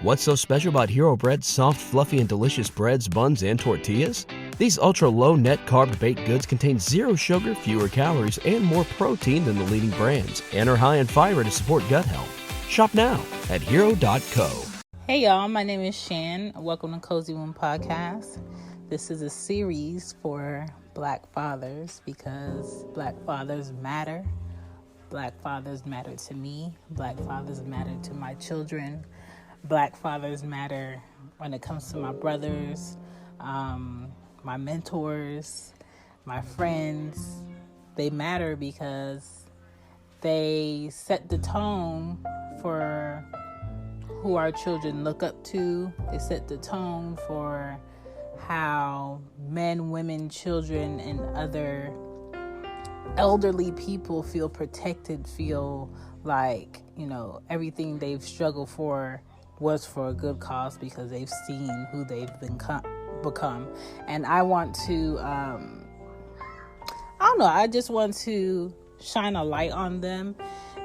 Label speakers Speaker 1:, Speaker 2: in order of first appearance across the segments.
Speaker 1: What's so special about Hero Bread's soft, fluffy, and delicious breads, buns, and tortillas? These ultra-low net-carb baked goods contain zero sugar, fewer calories, and more protein than the leading brands, and are high in fiber to support gut health. Shop now at hero.co.
Speaker 2: Hey y'all, my name is Shan. Welcome to Cozy Womb Podcast. This is a series for Black fathers because Black fathers matter. Black fathers matter to me. Black fathers matter to my children. Black fathers matter when it comes to my brothers, my mentors, my friends. They matter because they set the tone for who our children look up to. They set the tone for how men, women, children, and other elderly people feel protected, feel like, everything they've struggled for was for a good cause because they've seen who they've become. And I want to, I just want to shine a light on them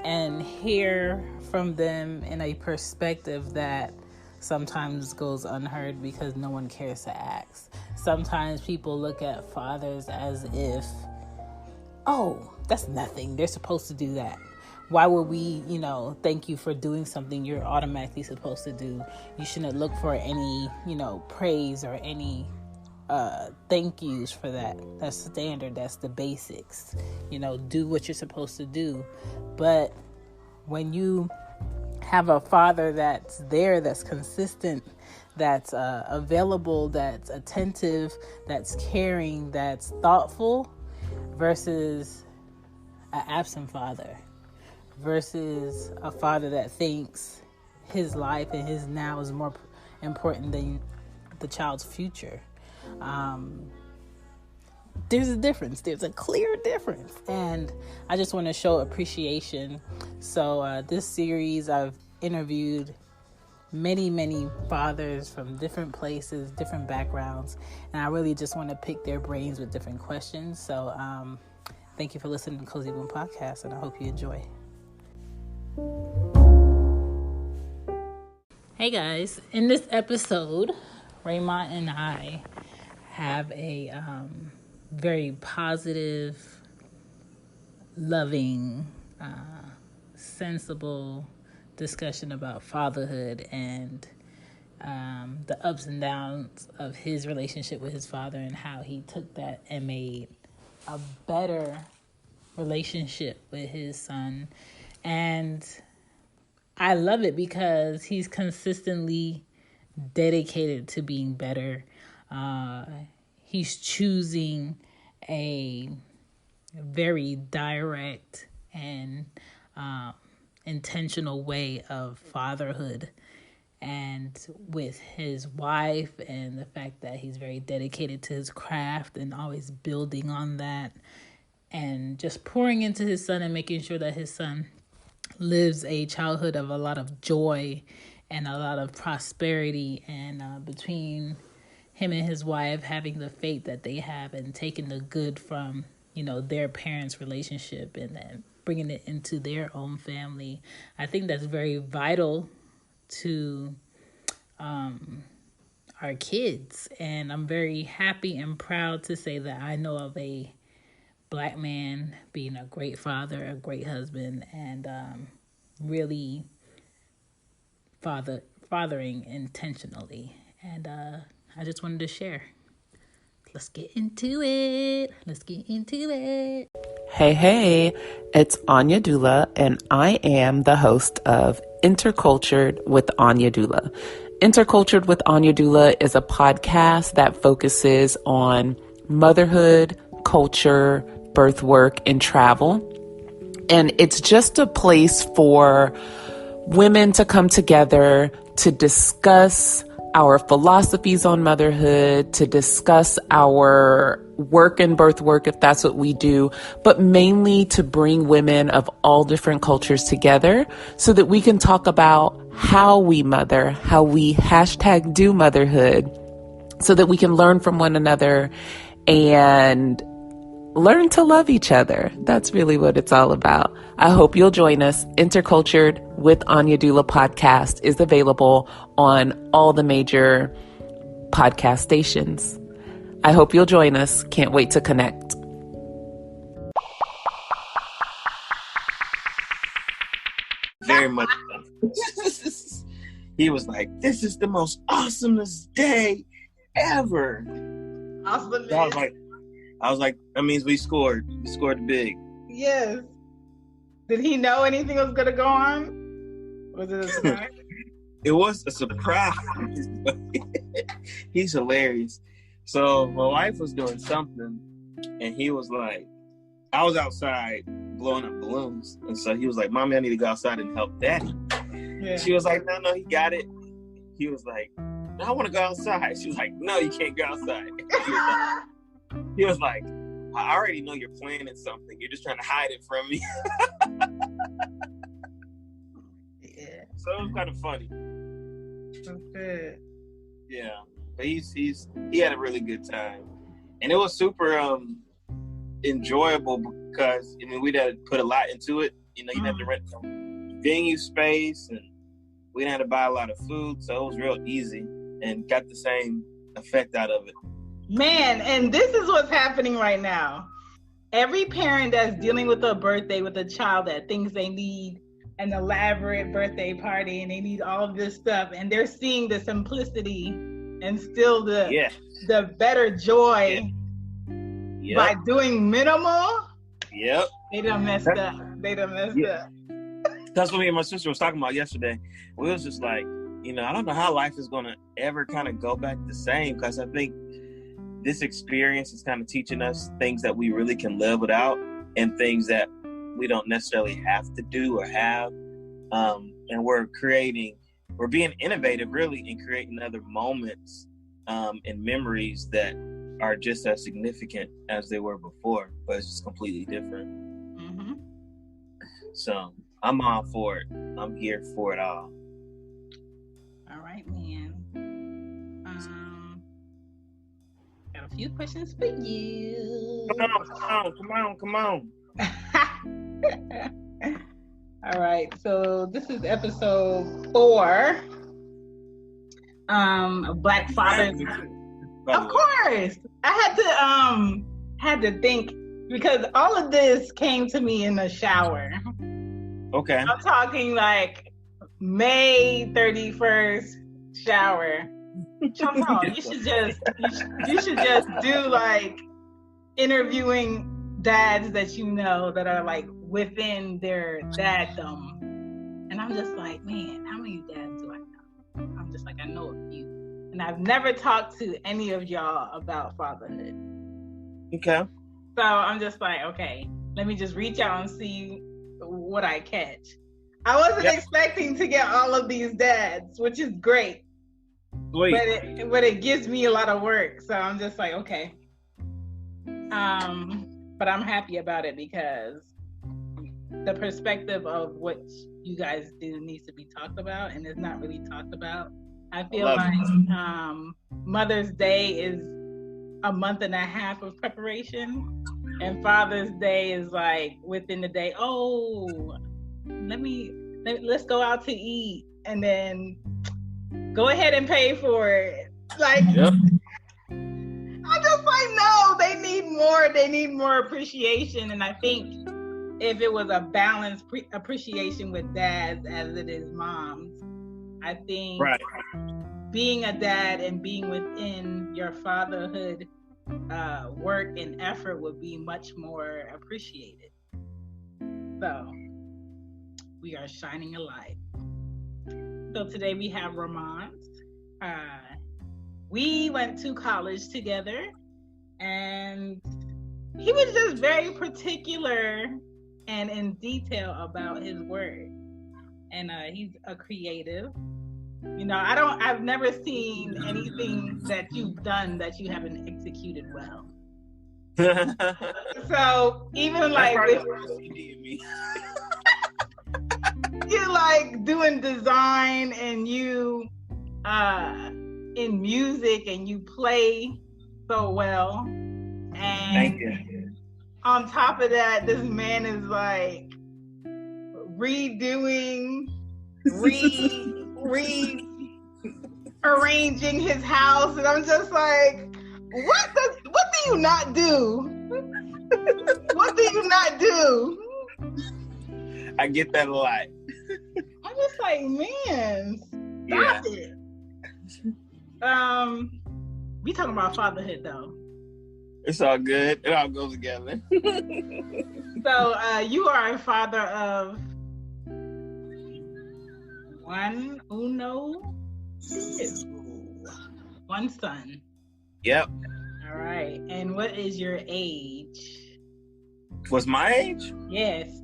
Speaker 2: and hear from them in a perspective that sometimes goes unheard because no one cares to ask. Sometimes people look at fathers as if, oh, that's nothing. They're supposed to do that. Why would we, thank you for doing something you're automatically supposed to do? You shouldn't look for any, praise or any thank yous for that. That's standard. That's the basics. Do what you're supposed to do. But when you have a father that's there, that's consistent, that's available, that's attentive, that's caring, that's thoughtful, versus an absent father, versus a father that thinks his life and his now is more important than the child's future. There's a difference. There's a clear difference. And I just want to show appreciation. So this series, I've interviewed many fathers from different places, different backgrounds. And I really just want to pick their brains with different questions. So thank you for listening to Cozy Womb Podcast, and I hope you enjoy. Hey guys, in this episode, Raemont and I have a very positive, loving, sensible discussion about fatherhood and the ups and downs of his relationship with his father and how he took that and made a better relationship with his son. And I love it because he's consistently dedicated to being better. He's choosing a very direct and intentional way of fatherhood, and with his wife, and the fact that he's very dedicated to his craft and always building on that, and just pouring into his son and making sure that his son lives a childhood of a lot of joy and a lot of prosperity, and between him and his wife having the faith that they have and taking the good from, their parents' relationship and then bringing it into their own family. I think that's very vital to our kids. And I'm very happy and proud to say that I know of a Black man being a great father, a great husband, and really fathering intentionally. And I just wanted to share. Let's get into it.
Speaker 3: Hey, it's Anya Dula, and I am the host of Intercultured with Anya Dula. Intercultured with Anya Dula is a podcast that focuses on motherhood, culture, birth work, and travel. And it's just a place for women to come together to discuss our philosophies on motherhood, to discuss our work and birth work, if that's what we do, but mainly to bring women of all different cultures together so that we can talk about how we mother, how we #do motherhood, so that we can learn from one another and learn to love each other. That's really what it's all about. I hope you'll join us. Intercultured with Anya Dula podcast is available on all the major podcast stations. I hope you'll join us. Can't wait to connect.
Speaker 4: Very much. He was like, "This is the most awesomest day ever."
Speaker 5: Awesome.
Speaker 4: So I was like, that means we scored. We scored big.
Speaker 5: Yes. Did he know anything was gonna go on? Was it a surprise?
Speaker 4: It was a surprise. He's hilarious. So my wife was doing something, and he was like, I was outside blowing up balloons, and so he was like, "Mommy, I need to go outside and help Daddy."
Speaker 5: Yeah.
Speaker 4: She was like, "No, he got it." He was like, "No, I want to go outside." She was like, "No, you can't go outside." He was like, "I already know you're planning something. You're just trying to hide it from me."
Speaker 5: Yeah.
Speaker 4: So it was kind of funny.
Speaker 5: That's good.
Speaker 4: Yeah, but he had a really good time, and it was super enjoyable because we had to put a lot into it. You had to rent some venue space, and we didn't have to buy a lot of food, so it was real easy and got the same effect out of it.
Speaker 5: Man, and this is what's happening right now. Every parent that's dealing with a birthday with a child that thinks they need an elaborate birthday party and they need all of this stuff, and they're seeing the simplicity and still the better joy by doing minimal.
Speaker 4: Yep.
Speaker 5: They done messed up.
Speaker 4: That's what me and my sister was talking about yesterday. We was just like, I don't know how life is going to ever kind of go back the same, because I think this experience is kind of teaching us things that we really can live without and things that we don't necessarily have to do or have. And we're being innovative really in creating other moments and memories that are just as significant as they were before, but it's just completely different.
Speaker 5: Mm-hmm.
Speaker 4: So I'm all for it. I'm here for it all.
Speaker 5: All right, man. Got a few questions for you.
Speaker 4: Come on.
Speaker 5: All right, so this is episode 4. Black Fathers. Of course, I had to think, because all of this came to me in the shower.
Speaker 4: Okay.
Speaker 5: I'm talking like May 31st shower. You should just do like interviewing dads that that are like within their daddom. And I'm just like, man, how many dads do I know? I'm just like, I know a few. And I've never talked to any of y'all about fatherhood.
Speaker 4: Okay.
Speaker 5: So I'm just like, okay, let me just reach out and see what I catch. I wasn't expecting to get all of these dads, which is great. Sweet. But it gives me a lot of work. So I'm just like, okay. But I'm happy about it because the perspective of what you guys do needs to be talked about, and it's not really talked about. I feel like Mother's Day is a month and a half of preparation, and Father's Day is like within the day. Oh, let's go out to eat, and then go ahead and pay for it. Like, I'm just like, no, they need more. They need more appreciation, and I think if it was a balanced appreciation with dads as it is moms, I think being a dad and being within your fatherhood work and effort would be much more appreciated. So we are shining a light. So today we have Raemont. We went to college together, and he was just very particular and in detail about his work. And he's a creative. I've never seen anything that you've done that you haven't executed well. So even like you like doing design, and you in music, and you play so well. And
Speaker 4: thank you.
Speaker 5: on top of that, this man is like redoing, rearranging his house, and I'm just like, what do you not do? What do you not do?
Speaker 4: I get that a lot.
Speaker 5: I'm just like, man, stop it. We talking about fatherhood though.
Speaker 4: It's all good. It all goes together.
Speaker 5: So you are a father of one son.
Speaker 4: Yep.
Speaker 5: All right. And what is your age?
Speaker 4: What's my age?
Speaker 5: Yes.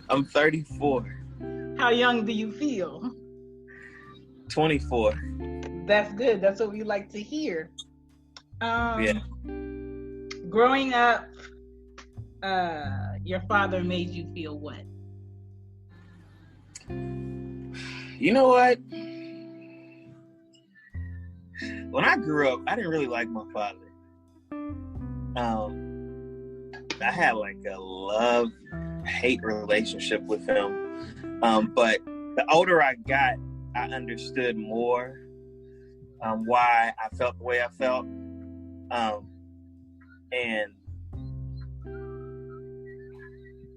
Speaker 4: I'm 34.
Speaker 5: How young do you feel?
Speaker 4: 24.
Speaker 5: That's good. That's what we like to hear.
Speaker 4: Yeah.
Speaker 5: Growing up, your father made you feel what?
Speaker 4: You know what? When I grew up, I didn't really like my father. I had like a love-hate relationship with him. But the older I got, I understood more why I felt the way I felt. And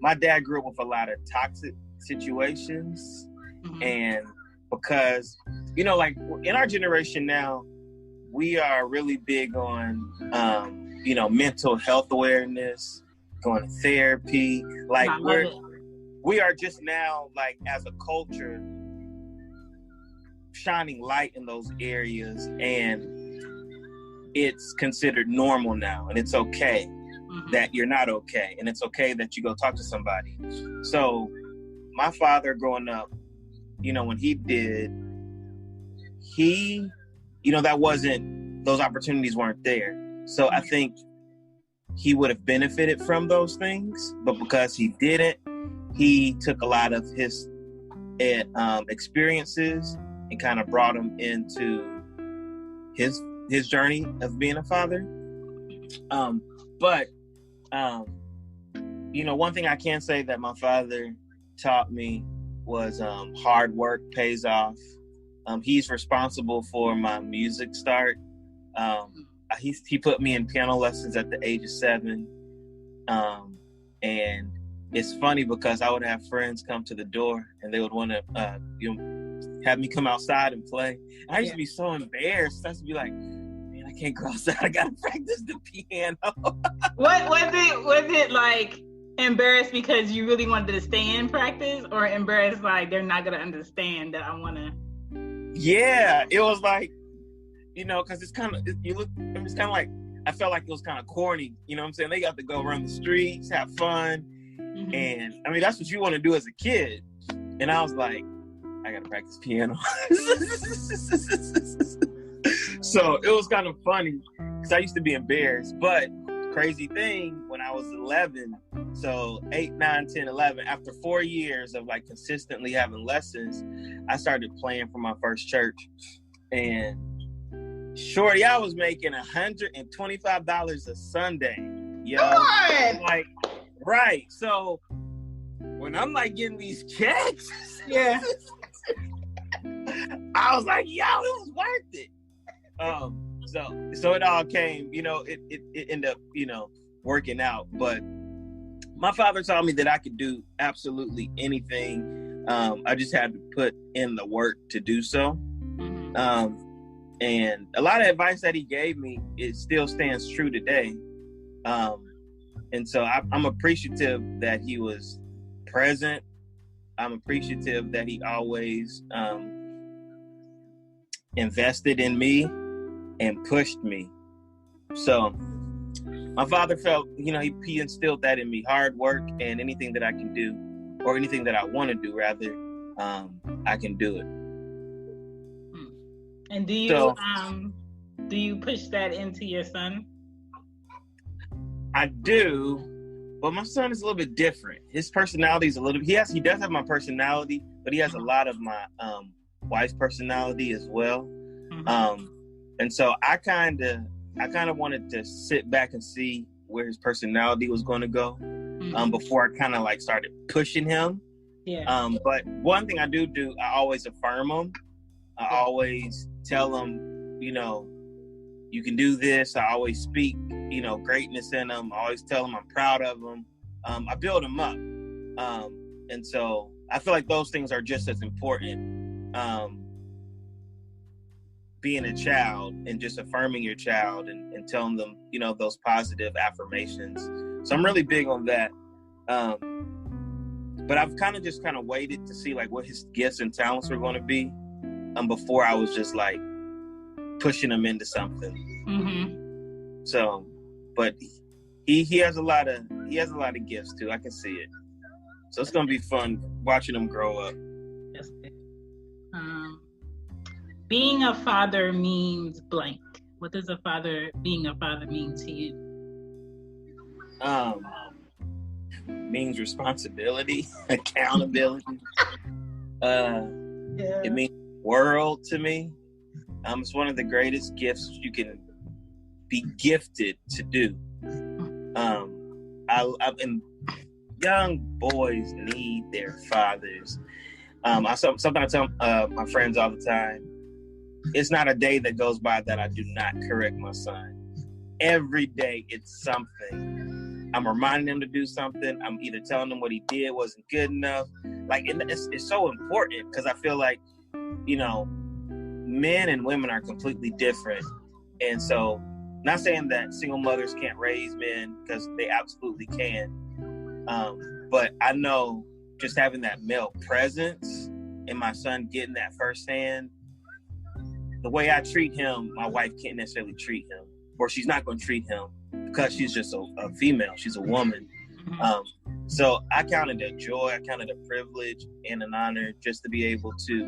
Speaker 4: my dad grew up with a lot of toxic situations. Mm-hmm. And because, you know, like in our generation now, we are really big on, you know, mental health awareness, going to therapy. Like we are just now, like as a culture, shining light in those areas, and it's considered normal now, and it's okay that you're not okay, and it's okay that you go talk to somebody. So my father growing up, you know, when he did, you know, those opportunities weren't there. So I think he would have benefited from those things, but because he didn't, he took a lot of his experiences and kind of brought him into his journey of being a father. But you know, one thing I can say that my father taught me was hard work pays off. He's responsible for my music start. He put me in piano lessons at the age of 7. And it's funny because I would have friends come to the door and they would want to, you know, have me come outside and play. And I used to be so embarrassed. I used to be like, man, I can't go outside. I gotta practice the piano.
Speaker 5: What was it like? Embarrassed because you really wanted to stay in practice, or embarrassed like they're not gonna understand that I wanna?
Speaker 4: Yeah, it was like, you know, because it's kind of like I felt like it was kind of corny. You know what I'm saying? They got to go run the streets, have fun, and I mean that's what you want to do as a kid. And I was like, I gotta practice piano. So it was kind of funny because I used to be embarrassed. But crazy thing, when I was 11, so 8, 9, 10, 11, after 4 years of like consistently having lessons, I started playing for my first church. And shorty, I was making $125 a Sunday. Yo, like, right. So when I'm like getting these checks,
Speaker 5: yeah,
Speaker 4: I was like, yo, it was worth it. So it all came, you know, it ended up, you know, working out. But my father taught me that I could do absolutely anything. I just had to put in the work to do so. And a lot of advice that he gave me, it still stands true today. And so I'm appreciative that he was present. I'm appreciative that he always invested in me and pushed me. So my father felt, you know, he instilled that in me, hard work, and anything that I can do, or anything that I want to do rather, I can do it.
Speaker 5: And do you push that into your son?
Speaker 4: I do, but my son is a little bit different. His personality is he does have my personality, but he has a lot of my wife's personality as well. And so I kind of wanted to sit back and see where his personality was going to go, before I kind of like started pushing him.
Speaker 5: Yeah.
Speaker 4: But one thing I do, I always affirm him. I always tell him, you can do this. I always speak, greatness in him. I always tell him I'm proud of him. I build him up. And so I feel like those things are just as important. Being a child and just affirming your child and telling them, those positive affirmations. So I'm really big on that. But I've kind of waited to see like what his gifts and talents were going to be, before I was just like pushing him into something.
Speaker 5: Mm-hmm.
Speaker 4: So, but he has a lot of gifts too. I can see it. So it's going to be fun watching him grow up.
Speaker 5: That's good. Being a father means blank. What does being a father mean to you?
Speaker 4: Means responsibility, accountability. It means world to me. It's one of the greatest gifts you can be gifted to do. And young boys need their fathers. Sometimes I tell my friends all the time, it's not a day that goes by that I do not correct my son. Every day it's something. I'm reminding him to do something. I'm either telling him what he did wasn't good enough. Like, it's so important because I feel like, men and women are completely different. And so, not saying that single mothers can't raise men, because they absolutely can. But I know just having that male presence and my son getting that firsthand, the way I treat him, my wife can't necessarily treat him, or she's not going to treat him because she's just a female. She's a woman. So I count it a joy, I count it a privilege and an honor just to be able to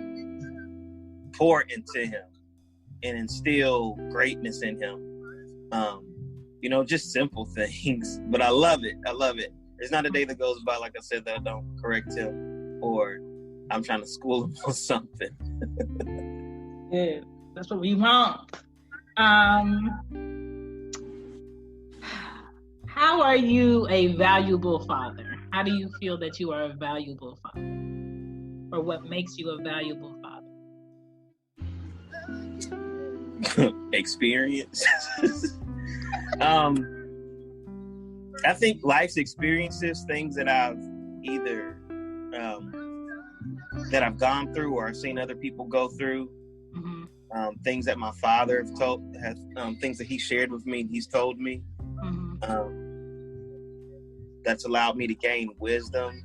Speaker 4: pour into him and instill greatness in him. Just simple things, but I love it. There's not a day that goes by, like I said, that I don't correct him or I'm trying to school him on something.
Speaker 5: Yeah, that's what we want. How are you a valuable father? How do you feel that you are a valuable father? Or what makes you a valuable father?
Speaker 4: Experience. I think life's experiences, things that I've either that I've gone through or I've seen other people go through, things that my father has things that he shared with me, he's told me, that's allowed me to gain wisdom.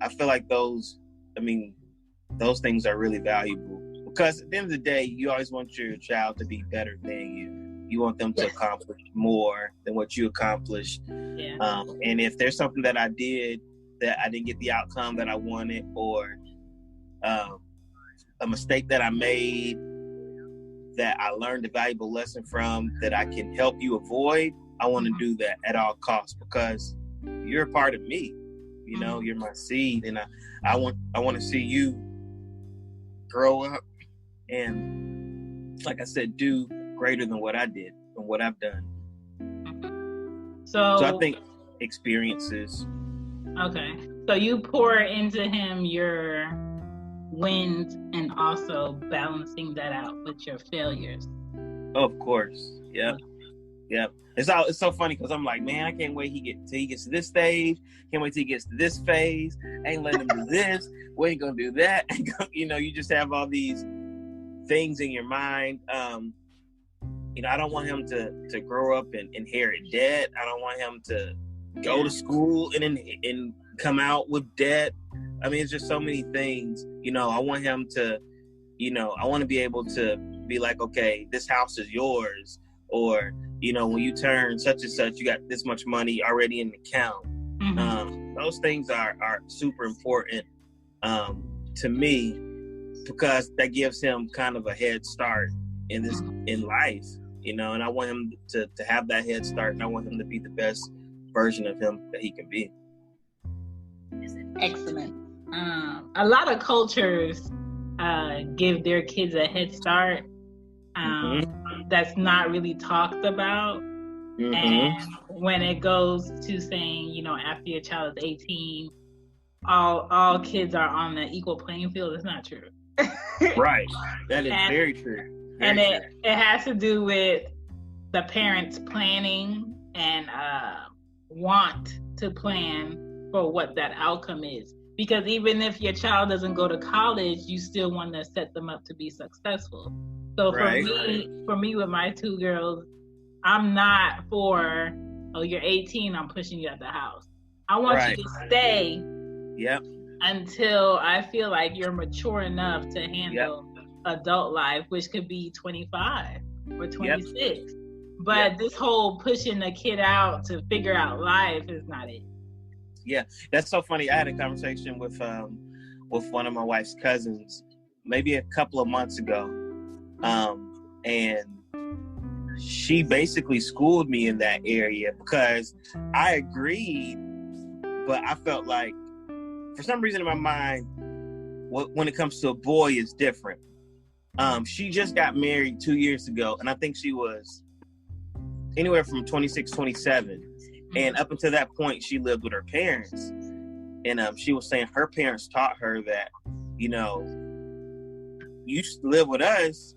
Speaker 4: I feel like those things are really valuable because at the end of the day, you always want your child to be better than you. You want them to accomplish more than what you accomplished. Yeah. And if there's something that I did that I didn't get the outcome that I wanted, or a mistake that I made that I learned a valuable lesson from that I can help you avoid, I want to do that at all costs because you're a part of me. You're my seed, and I want to see you grow up and, like I said, do greater than what I did and what I've done. So I think experiences. Okay.
Speaker 5: So you pour into him your wins and also balancing that out with your failures.
Speaker 4: Of course. Yep. It's so funny because I'm like, man, I can't wait till he gets to this stage. Can't wait till he gets to this phase. I ain't letting him do this. We ain't gonna do that. You just have all these things in your mind. I don't want him to grow up and inherit debt. I don't want him to go to school and come out with debt. It's just so many things. I want him to, I want to be able to be like, okay, this house is yours. Or, when you turn such and such, you got this much money already in the account. Those things are super important to me because that gives him kind of a head start in life. And I want him to have that head start, and I want him to be the best version of him that he can be.
Speaker 5: Excellent. A lot of cultures give their kids a head start that's not really talked about. And when it goes to saying, you know, after your child is 18, all kids are on the equal playing field, it's not true.
Speaker 4: Right. That is very true.
Speaker 5: It has to do with the parents planning and want to plan for what that outcome is. Because even if your child doesn't go to college, you still want to set them up to be successful. So for me with my two girls, I'm not for, oh, you're 18, I'm pushing you out the house. I want you to stay until I feel like you're mature enough to handle adult life, which could be 25 or 26. But this whole pushing the kid out to figure out life is not it.
Speaker 4: Yeah, that's so funny. I had a conversation with one of my wife's cousins maybe a couple of months ago, and she basically schooled me in that area because I agreed, but I felt like for some reason in my mind, when it comes to a boy, it's different. She just got married 2 years ago, and I think she was anywhere from 26, 27. And up until that point, she lived with her parents. And she was saying her parents taught her that, you know, you live with us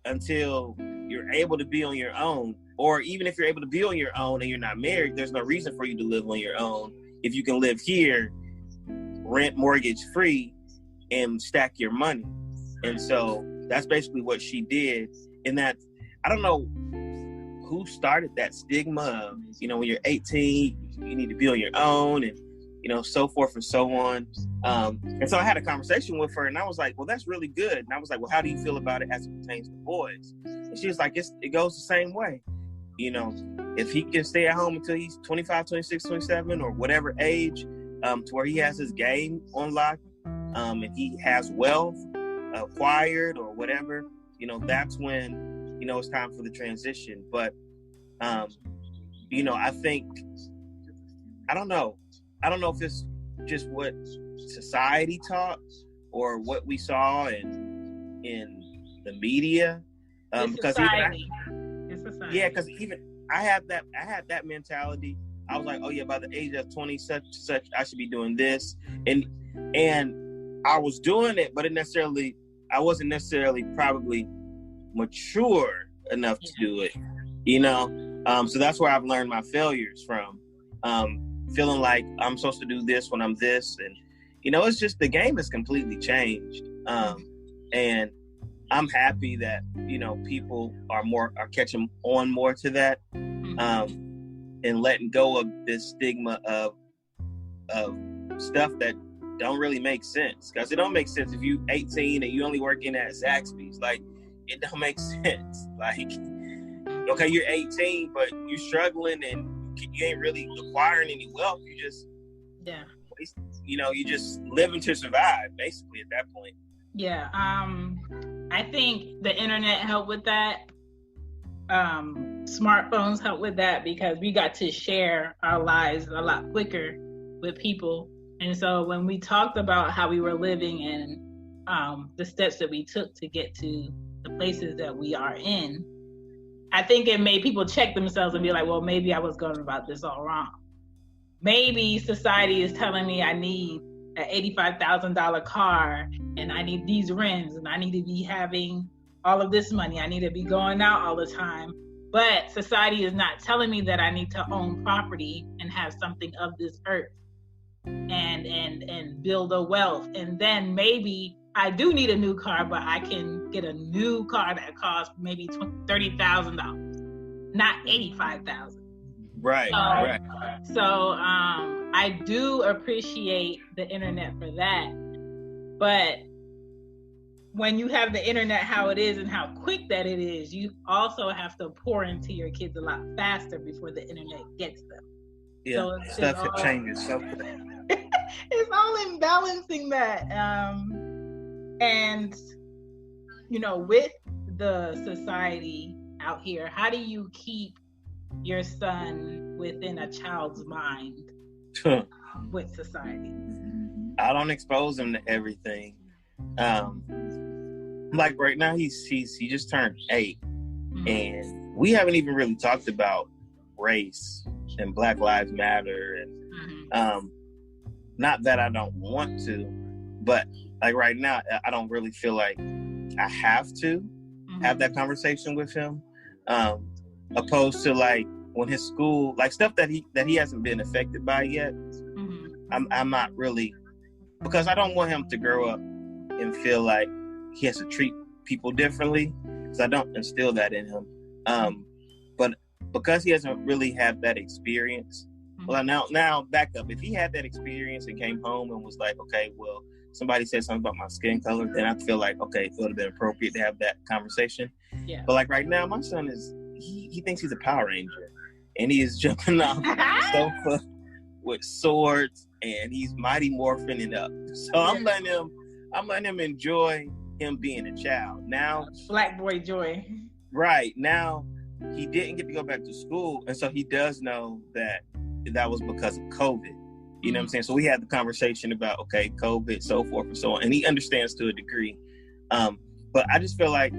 Speaker 4: until you're able to be on your own. Or even if you're able to be on your own and you're not married, there's no reason for you to live on your own. If you can live here, rent, mortgage free, and stack your money. And so that's basically what she did. And that, I don't know who started that stigma of, you know, when you're 18, you need to be on your own, and, you know, so forth and so on. And so I had a conversation with her, and I was like, well, that's really good. And I was like, well, how do you feel about it as it pertains to boys? And she was like, it goes the same way. You know, if he can stay at home until he's 25, 26, 27, or whatever age, to where he has his game on lock, and he has wealth acquired or whatever, you know, that's when, you know, it's time for the transition. But, you know, I think, I don't know if it's just what society taught or what we saw in the media. Because because even I had that mentality. I was like, oh yeah, by the age of 20 such I should be doing this, and I was doing it, but I wasn't necessarily probably mature enough to do it, you know. So that's where I've learned my failures from, feeling like I'm supposed to do this when I'm this, and, you know, it's just the game has completely changed, and I'm happy that, you know, people are catching on more to that, and letting go of this stigma of stuff that don't really make sense. Because it don't make sense if you 18 and you only working at Zaxby's. Like, it don't make sense. Like, okay, you're 18, but you're struggling and you ain't really acquiring any wealth. You just, you know, you just living to survive, basically, at that point.
Speaker 5: Yeah, I think the internet helped with that. Smartphones help with that because we got to share our lives a lot quicker with people. And so when we talked about how we were living and the steps that we took to get to the places that we are in, I think it made people check themselves and be like, well, maybe I was going about this all wrong. Maybe society is telling me I need an $85,000 car and I need these rims and I need to be having all of this money. I need to be going out all the time. But society is not telling me that I need to own property and have something of this earth and build a wealth. And then maybe I do need a new car, but I can get a new car that costs maybe $30,000, not $85,000.
Speaker 4: Right.
Speaker 5: So I do appreciate the internet for that. But when you have the internet how it is and how quick that it is, you also have to pour into your kids a lot faster before the internet gets them.
Speaker 4: Yeah, so stuff changes.
Speaker 5: It's all in balancing that. And, you know, with the society out here, how do you keep your son within a child's mind with society?
Speaker 4: I don't expose him to everything. Like right now, he just turned 8, and we haven't even really talked about race and Black Lives Matter, and not that I don't want to, but like right now, I don't really feel like I have to have that conversation with him, opposed to like when his school, like stuff that he hasn't been affected by yet. I'm not really, because I don't want him to grow up and feel like he has to treat people differently, because I don't instill that in him. But because he hasn't really had that experience, well, now back up. If he had that experience and came home and was like, okay, well, somebody said something about my skin color, then I feel like, okay, it would have been appropriate to have that conversation. Yeah. But like right now, my son he thinks he's a Power Ranger, and he is jumping off the sofa with swords, and he's Mighty Morphin it up. So I'm letting him enjoy him being a child. Now,
Speaker 5: Black boy joy.
Speaker 4: Right. Now, he didn't get to go back to school, and so he does know that was because of COVID. You know what I'm saying? So we had the conversation about, okay, COVID, so forth and so on, and he understands to a degree. But I just feel like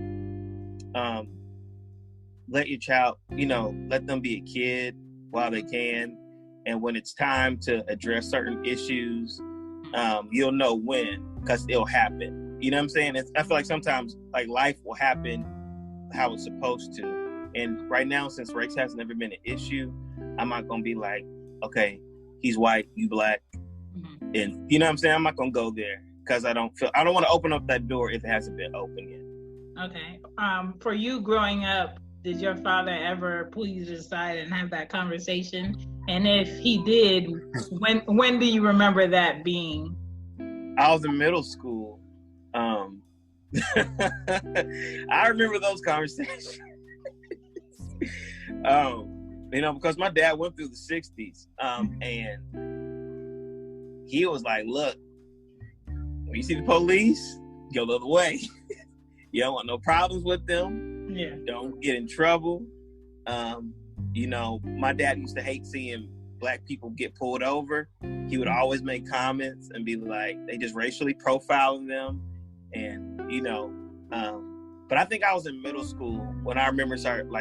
Speaker 4: let your child, let them be a kid while they can, and when it's time to address certain issues, you'll know when, because it'll happen. You know what I'm saying? I feel like sometimes like life will happen how it's supposed to. And right now, since race has never been an issue, I'm not going to be like, okay, he's white, you black. And you know what I'm saying? I'm not going to go there because I don't want to open up that door if it hasn't been open yet.
Speaker 5: Okay. For you growing up, did your father ever pull you to the side and have that conversation? And if he did, when do you remember that being?
Speaker 4: I was in middle school. I remember those conversations. Because my dad went through the 60s, and he was like, look, when you see the police, go the other way. You don't want no problems with them. Yeah. Don't get in trouble. My dad used to hate seeing black people get pulled over. He would always make comments and be like, they just racially profiling them. And, but I think I was in middle school when I remember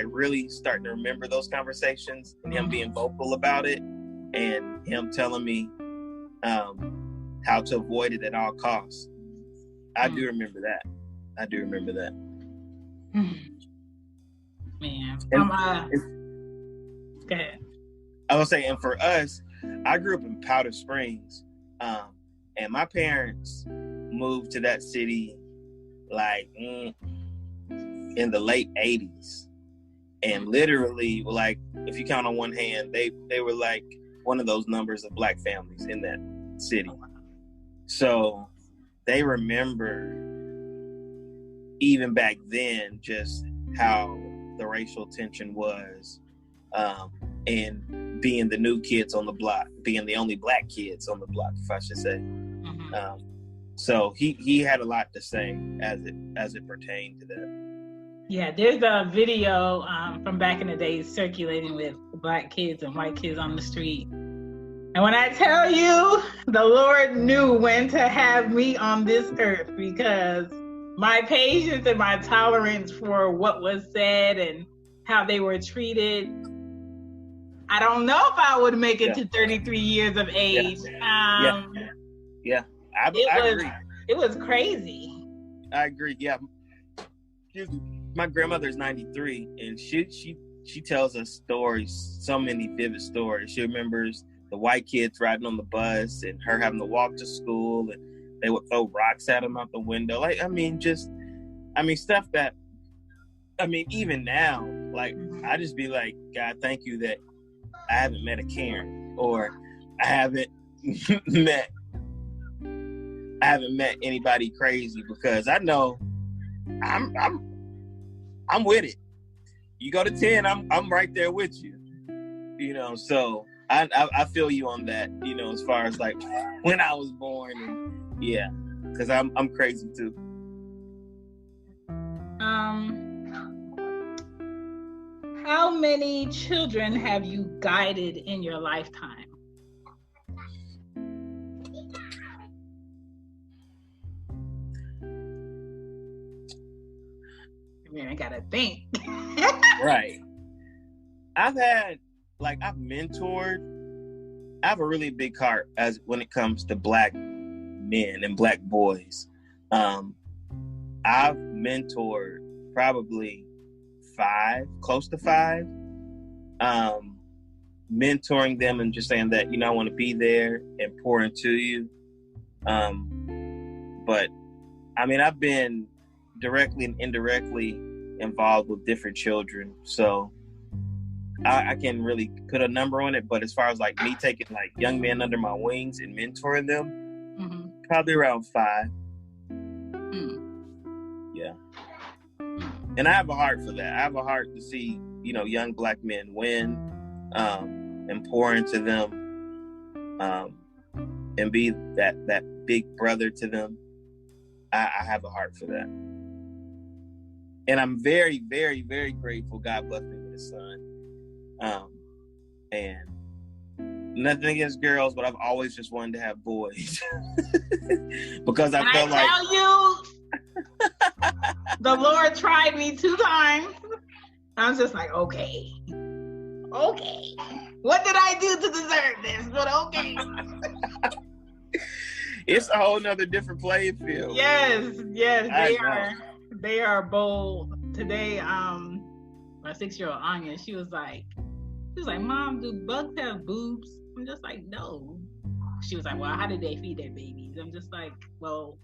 Speaker 4: really starting to remember those conversations and him being vocal about it and him telling me how to avoid it at all costs. I do remember that.
Speaker 5: Man. Go ahead.
Speaker 4: I was saying, and for us, I grew up in Powder Springs, and my parents moved to that city like in the late 80s, and literally, like, if you count on one hand, they were like one of those numbers of black families in that city. So they remember even back then just how the racial tension was, and being the new kids on the block, being the only black kids on the block, if I should say. So he had a lot to say as it pertained to that.
Speaker 5: Yeah, there's a video from back in the days circulating with black kids and white kids on the street. And when I tell you, the Lord knew when to have me on this earth, because my patience and my tolerance for what was said and how they were treated, I don't know if I would make it to 33 years of age.
Speaker 4: I agree.
Speaker 5: It was crazy.
Speaker 4: I agree. Yeah. My grandmother's 93, and she tells us stories, so many vivid stories. She remembers the white kids riding on the bus and her having to walk to school, and they would throw rocks at them out the window. Stuff that, even now, like, I just be like, God, thank you that I haven't met a Karen, or I haven't met anybody crazy, because I know I'm with it. You go to 10, I'm right there with you. So I feel you on that, as far as like when I was born, and because I'm crazy too.
Speaker 5: How many children have you guided in your lifetime? Man, I gotta think.
Speaker 4: Right. I've had like I've mentored. I have a really big heart as when it comes to Black men and Black boys. I've mentored probably close to five. Mentoring them and just saying that, I want to be there and pour into you. But I mean, I've been directly and indirectly involved with different children. So I can really put a number on it. But as far as like me taking like young men under my wings and mentoring them, probably around 5. Yeah. And I have a heart for that. I have a heart to see, young Black men win, and pour into them, and be that big brother to them. I have a heart for that. And I'm very, very, very grateful God blessed me with a son. And nothing against girls, but I've always just wanted to have boys. Because I felt like...
Speaker 5: tell you, the Lord tried me 2 times. I was just like, okay. What did I do to deserve this? But okay.
Speaker 4: It's a whole nother different playing field.
Speaker 5: Yes, they are bold. Today, my 6-year-old Anya, she was like, Mom, do bugs have boobs? I'm just like, no. She was like, well, how did they feed their babies? I'm just like, well,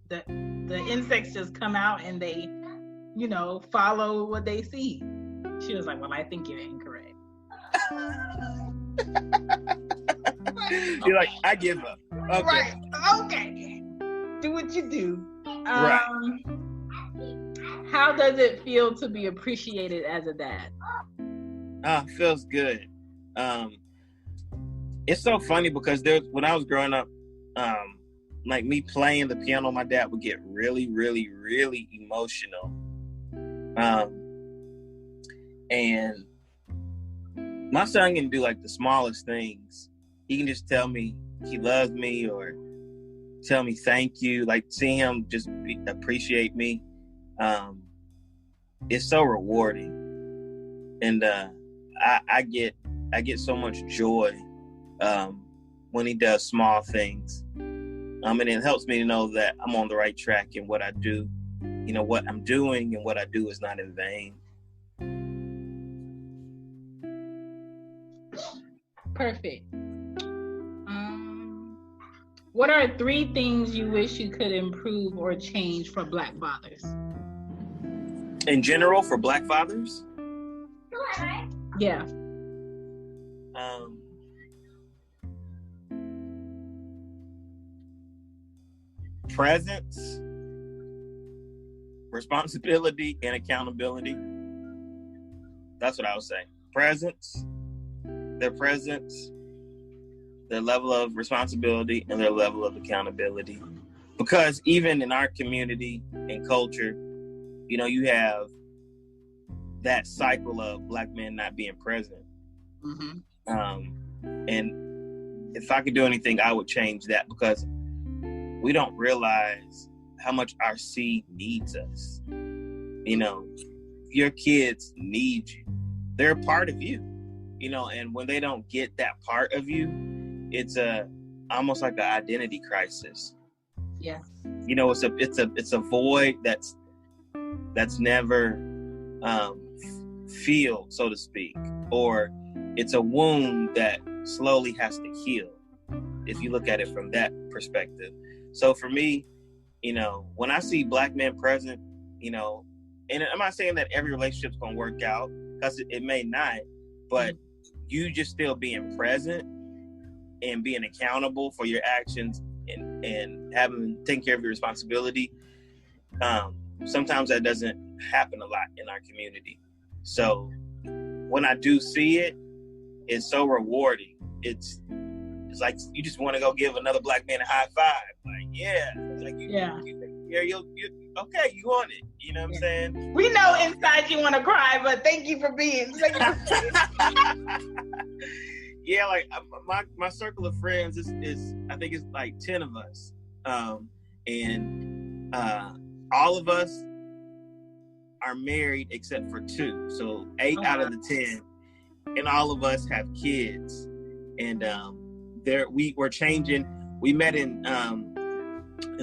Speaker 5: the insects just come out and they, follow what they see. She was like, well, I think you're incorrect.
Speaker 4: You're like, I give up. Okay.
Speaker 5: Right. Okay. Do what you do.
Speaker 4: Right.
Speaker 5: How does it feel to be appreciated as a dad?
Speaker 4: Feels good. It's so funny because when I was growing up, like me playing the piano, my dad would get really, really, really emotional. And my son can do like the smallest things. He can just tell me he loves me or tell me thank you. Like seeing him just appreciate me. It's so rewarding. And I get so much joy when he does small things. And it helps me to know that I'm on the right track in what I do. What I'm doing and what I do is not in vain.
Speaker 5: Perfect. What are 3 things you wish you could improve or change for Black fathers?
Speaker 4: In general, for Black fathers?
Speaker 5: Yeah.
Speaker 4: Presence, responsibility, and accountability. That's what I would say. Their presence, their level of responsibility, and their level of accountability. Because even in our community and culture, you have that cycle of Black men not being present. And if I could do anything, I would change that, because we don't realize how much our seed needs us. Your kids need you. They're a part of you, and when they don't get that part of you, it's almost like an identity crisis.
Speaker 5: Yeah.
Speaker 4: It's a void that's never filled, so to speak, or it's a wound that slowly has to heal, if you look at it from that perspective. So for me, when I see Black men present, and I'm not saying that every relationship's gonna work out, because it may not, but you just still being present and being accountable for your actions and taking care of your responsibility. Sometimes that doesn't happen a lot in our community. So when I do see it, it's so rewarding. It's like you just want to go give another Black man a high five. Like, yeah. Like you okay, you want it. You know what I'm saying?
Speaker 5: We know inside you want to cry, but thank you for being.
Speaker 4: Yeah, like my circle of friends is I think it's like 10 of us, and all of us are married except for 2. So 8 out of the 10 and all of us have kids, and we're changing. We met in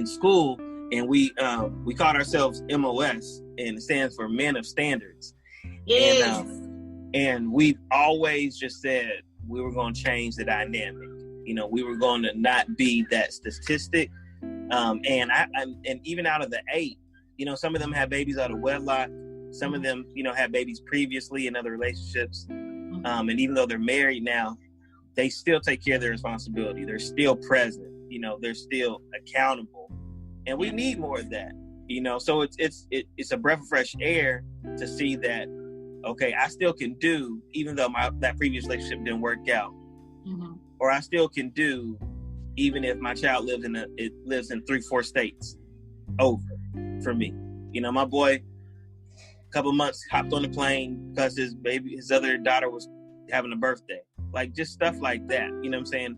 Speaker 4: school, and we called ourselves MOS, and it stands for Men of Standards.
Speaker 5: Yes.
Speaker 4: And we've always just said we were going to change the dynamic. We were going to not be that statistic. And even out of the 8, some of them had babies out of wedlock. Some of them, had babies previously in other relationships. And even though they're married now, they still take care of their responsibility. They're still present. They're still accountable. And we need more of that. So it's a breath of fresh air to see that, okay, I still can do, even though that previous relationship didn't work out. Mm-hmm. Or I still can do, even if my child lives in 3-4 states over for me. My boy, a couple months, hopped on the plane because his other daughter was having a birthday. Like, just stuff like that. You know what I'm saying?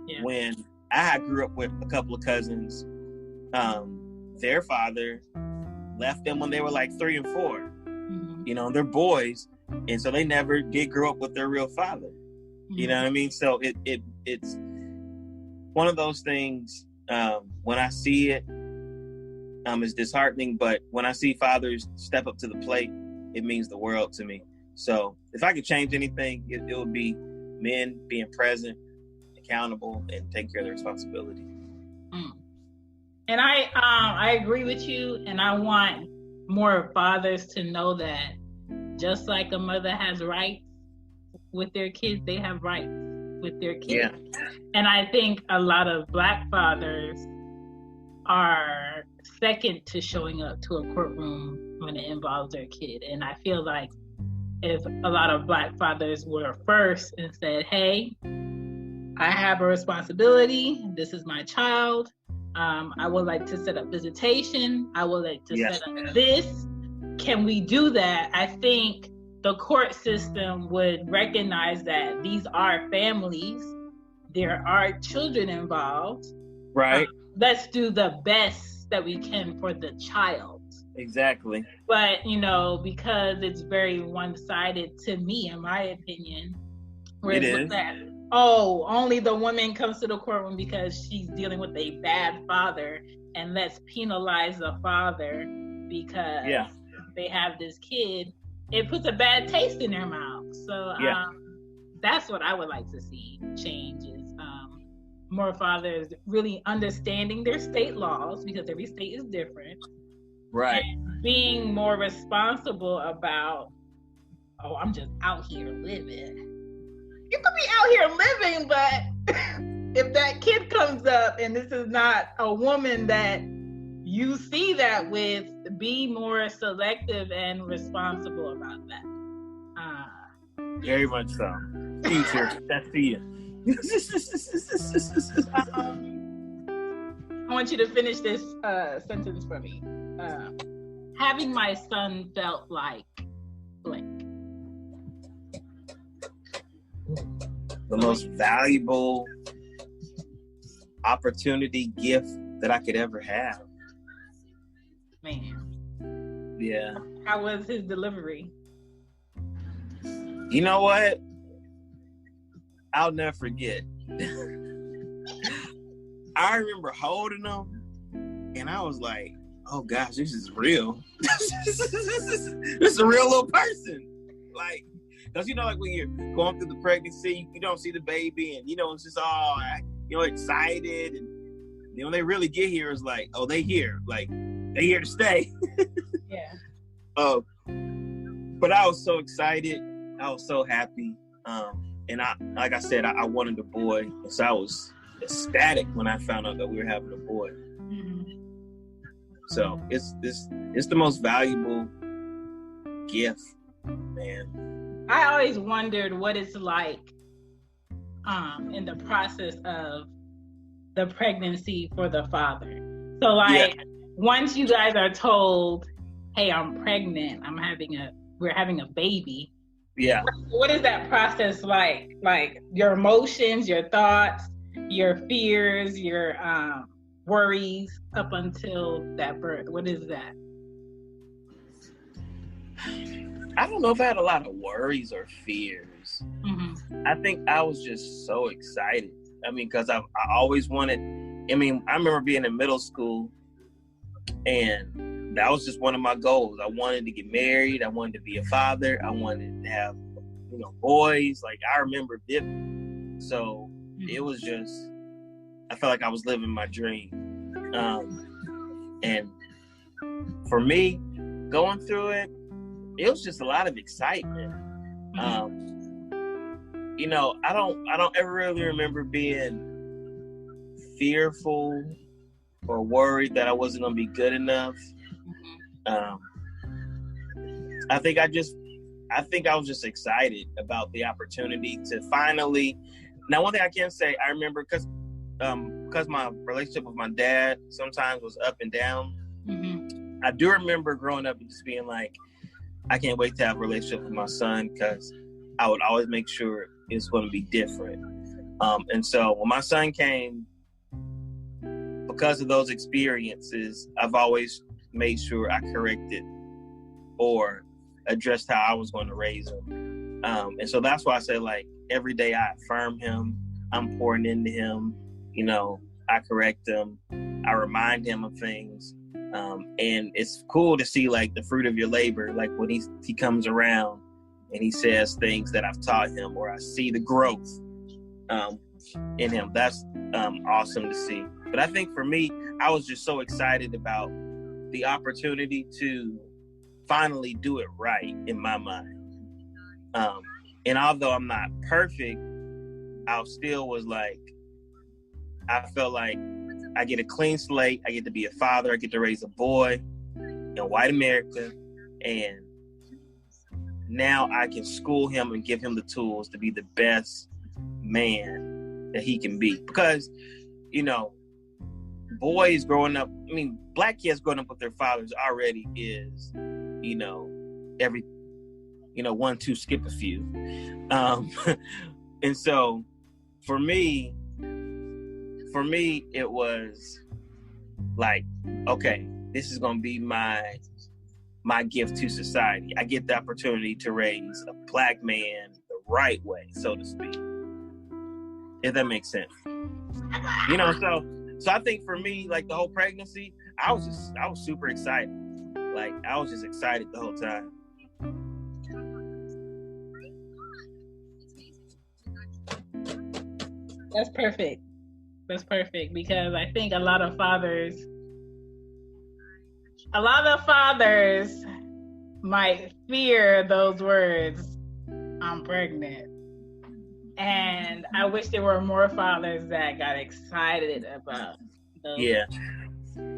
Speaker 4: Yeah. When I grew up with a couple of cousins, their father left them when they were like 3 and 4. Mm-hmm. They're boys, and so they never did grow up with their real father. Mm-hmm. You know what I mean? So it's one of those things. When I see it, it's disheartening. But when I see fathers step up to the plate, it means the world to me. So if I could change anything, it would be men being present, accountable, and taking care of their responsibility.
Speaker 5: And I agree with you, and I want more fathers to know that just like a mother has rights with their kids, they have rights with their kids. Yeah. And I think a lot of Black fathers are second to showing up to a courtroom when it involves their kid. And I feel like if a lot of Black fathers were first and said, hey, I have a responsibility, this is my child, I would like to set up visitation, I would like to set up this, can we do that? I think the court system would recognize that these are families, there are children involved.
Speaker 4: Right.
Speaker 5: Let's do the best that we can for the child.
Speaker 4: Exactly.
Speaker 5: But, because it's very one-sided to me, in my opinion, where it is. That, only the woman comes to the courtroom because she's dealing with a bad father, and let's penalize the father because they have this kid. It puts a bad taste in their mouth. So that's what I would like to see change is more fathers really understanding their state laws, because every state is different.
Speaker 4: Right.
Speaker 5: And being more responsible about, I'm just out here living. You could be out here living, but if that kid comes up and this is not a woman that you see that with, be more selective and responsible about that.
Speaker 4: Very much so. Teacher, that's to you.
Speaker 5: I want you to finish this sentence for me. Having my son felt like blank.
Speaker 4: The most valuable opportunity, gift that I could ever have.
Speaker 5: Man.
Speaker 4: Yeah.
Speaker 5: How was his delivery?
Speaker 4: You know what? I'll never forget. I remember holding him, and I was like, oh gosh, this is real. This is a real little person. Like, because like when you're going through the pregnancy, you don't see the baby, and it's just all excited, and when they really get here, it's like, oh, they here, like they here to stay.
Speaker 5: Yeah.
Speaker 4: But I was so excited, I was so happy, and like I said, I wanted a boy, and so I was ecstatic when I found out that we were having a boy. Mm-hmm. So it's the most valuable gift, man.
Speaker 5: I always wondered what it's like in the process of the pregnancy for the father. So once you guys are told, hey, I'm pregnant, we're having a baby.
Speaker 4: Yeah.
Speaker 5: What is that process like? Like your emotions, your thoughts, your fears, your worries up until that birth. What is that?
Speaker 4: I don't know if I had a lot of worries or fears. years, I think I was just so excited. I mean, because I always wanted, I remember being in middle school, and that was just one of my goals. I wanted to get married. I wanted to be a father. I wanted to have, boys. Like, I remember vividly. So it was just, I felt like I was living my dream. And for me, going through it, it was just a lot of excitement. I don't ever really remember being fearful or worried that I wasn't going to be good enough. I think I was just excited about the opportunity to finally. Now, one thing I can say, I remember because my relationship with my dad sometimes was up and down. I do remember growing up and just being like, I can't wait to have a relationship with my son, because I would always make sure it's going to be different. And so when my son came, because of those experiences, I've always made sure I corrected or addressed how I was going to raise him. And so that's why I say, like, every day I affirm him. I'm pouring into him. I correct him. I remind him of things. And it's cool to see, like, the fruit of your labor, like when he comes around and he says things that I've taught him, or I see the growth in him. That's awesome to see. But I think for me, I was just so excited about the opportunity to finally do it right in my mind. And although I'm not perfect, I still was like, I felt like I get a clean slate. I get to be a father. I get to raise a boy in white America. And now I can school him and give him the tools to be the best man that he can be. Because, boys growing up, black kids growing up with their fathers already is, every, 1, 2, skip a few. And so for me, it was like, okay, this is going to be my gift to society. I get the opportunity to raise a black man the right way, so to speak. If that makes sense. So I think for me, like, the whole pregnancy, I was super excited. Like, I was just excited the whole time.
Speaker 5: That's perfect. Because I think a lot of fathers might fear those words, I'm pregnant. And I wish there were more fathers that got excited about those.
Speaker 4: Yeah.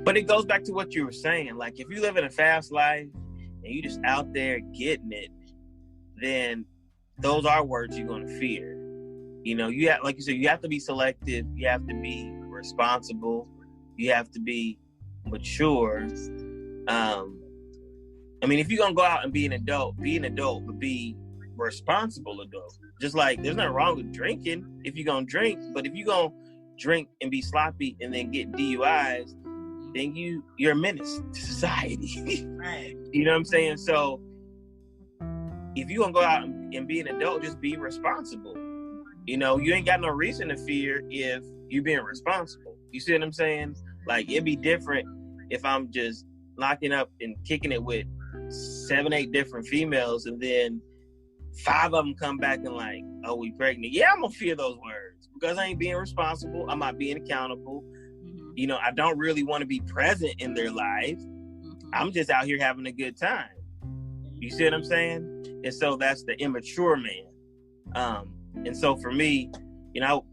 Speaker 4: But it goes back to what you were saying. Like, if you live in a fast life and you just out there getting it, then those are words you're going to fear. You have, like you said, you have to be selective. You have to be responsible. You have to be mature. If you're going to go out and be an adult, but be responsible adult. Just like there's nothing wrong with drinking if you're going to drink, but if you're going to drink and be sloppy and then get DUIs, then you're a menace to society.
Speaker 5: Right.
Speaker 4: You know what I'm saying? So if you're going to go out and be an adult, just be responsible. You ain't got no reason to fear if you're being responsible. You see what I'm saying? Like, it'd be different if I'm just locking up and kicking it with 7, 8 different females, and then 5 of them come back and like, oh, we pregnant. Yeah, I'm gonna fear those words because I ain't being responsible. I'm not being accountable. Mm-hmm. I don't really want to be present in their life. Mm-hmm. I'm just out here having a good time. You see what I'm saying? And so that's the immature man. And so for me,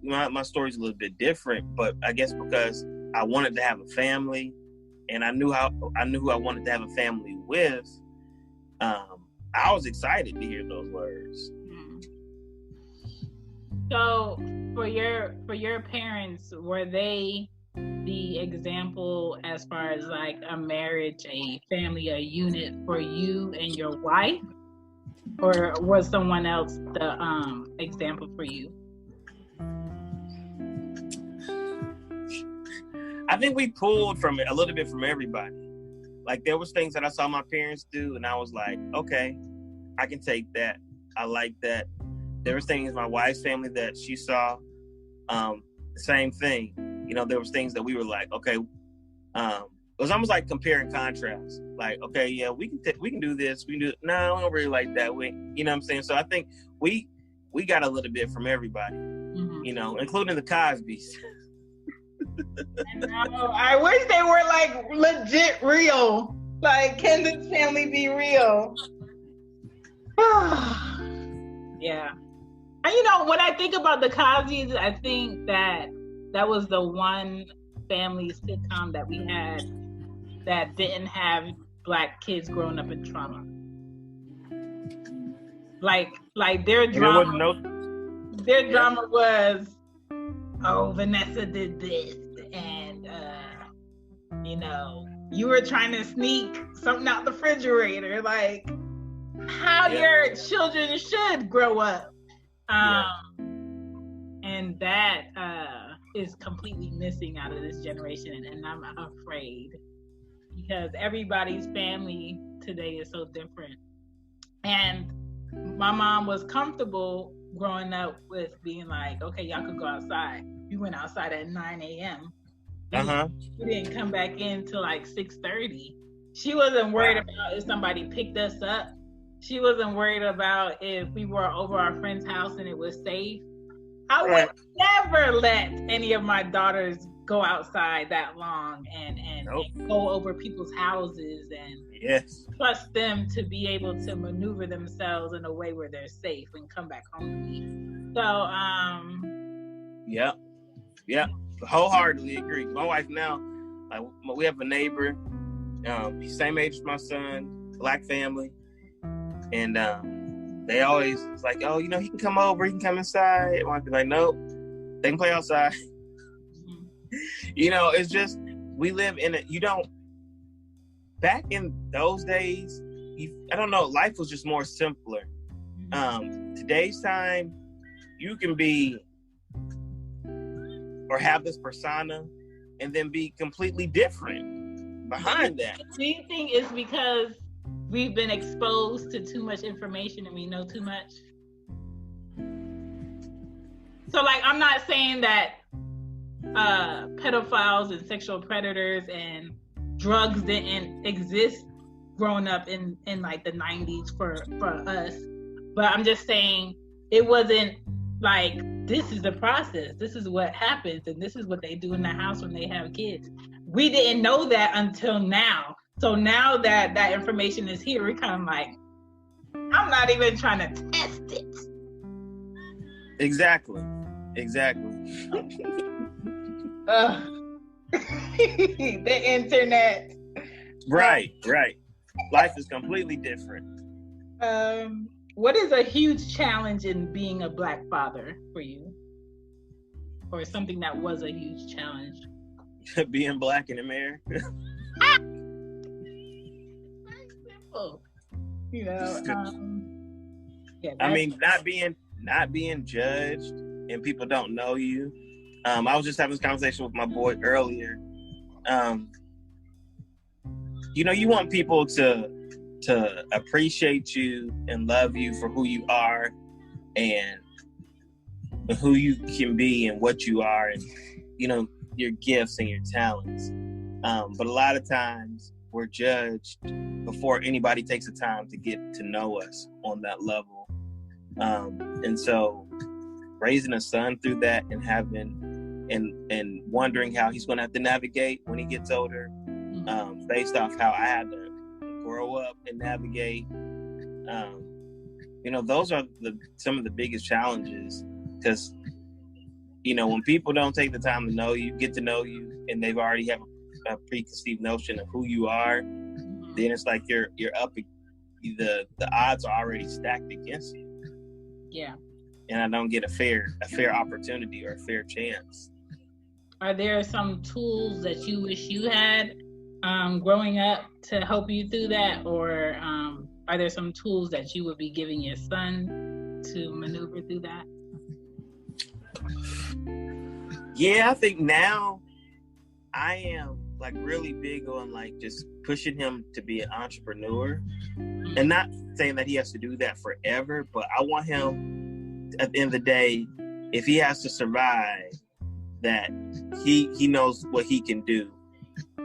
Speaker 4: my story's a little bit different, but I guess because I wanted to have a family and I knew who I wanted to have a family with, I was excited to hear those words.
Speaker 5: So for your parents, were they the example as far as like a marriage, a family, a unit for you and your wife? Or was someone else the example for you?
Speaker 4: I think we pulled from it a little bit from everybody. Like, there was things that I saw my parents do, and I was like, okay, I can take that. I like that. there was things in my wife's family that she saw, the same thing. You know, there was things that we were like, okay, it was almost like compare and contrast. Like, okay, yeah, we can do this. We can do, no, I don't really like that. You know what I'm saying? So I think we got a little bit from everybody, you know, including the Cosbys.
Speaker 5: I wish they were like legit real. Like, can this family be real? Yeah. And you know, when I think about the Cosbys, I think that was the one family sitcom that we had that didn't have Black kids growing up in trauma. Like their drama. Their drama was, oh, Vanessa did this, and you know, you were trying to sneak something out the refrigerator, like how your children should grow up. And that is completely missing out of this generation, and I'm afraid, because everybody's family today is so different. And my mom was comfortable growing up with being like, okay, y'all could go outside. We went outside at 9 a.m. We didn't come back in till like 6:30. She wasn't worried about if somebody picked us up. She wasn't worried about if we were over our friend's house and it was safe. I would never let any of my daughters go outside that long and go over people's houses and trust them to be able to maneuver themselves in a way where they're safe and come back home to me. So,
Speaker 4: wholeheartedly agree. My wife now, like, we have a neighbor, he's same age as my son, Black family, and they always, it's like, oh, you know, he can come over, he can come inside. And I'd be like, nope, they can play outside. You know, it's just, we live in it. You don't, back in those days, I don't know, life was just more simpler. Today's time, you can be, or have this persona, and then be completely different behind that.
Speaker 5: Do you think it's because we've been exposed to too much information and we know too much? So, like, I'm not saying that pedophiles and sexual predators and drugs didn't exist growing up in like the 90s for us, but I'm just saying it wasn't like, this is the process, this is what happens, and this is what they do in the house when they have kids. We didn't know that until now. So now that information is here, we're kind of like, I'm not even trying to test it.
Speaker 4: Exactly.
Speaker 5: The internet.
Speaker 4: Right. Life is completely different.
Speaker 5: What is a huge challenge in being a Black father for you? Or something that was a huge challenge?
Speaker 4: Being Black in America.
Speaker 5: Very simple. You know,
Speaker 4: I mean, not being judged and people don't know you. I was just having this conversation with my boy earlier. You know, you want people to appreciate you and love you for who you are and who you can be and what you are, and, you know, your gifts and your talents. But a lot of times we're judged before anybody takes the time to get to know us on that level. And so raising a son through that and having and wondering how he's going to have to navigate when he gets older, based off how I had to grow up and navigate, you know, those are some of the biggest challenges, because, you know, when people don't take the time to know you, get to know you, and they've already have a preconceived notion of who you are, then it's like you're up, the odds are already stacked against you.
Speaker 5: Yeah.
Speaker 4: And I don't get a fair opportunity or a fair chance.
Speaker 5: Are there some tools that you wish you had growing up to help you through that? Or are there some tools that you would be giving your son to maneuver through that?
Speaker 4: Yeah, I think now I am like really big on like just pushing him to be an entrepreneur, and not saying that he has to do that forever, but I want him at the end of the day, if he has to survive, that he knows what he can do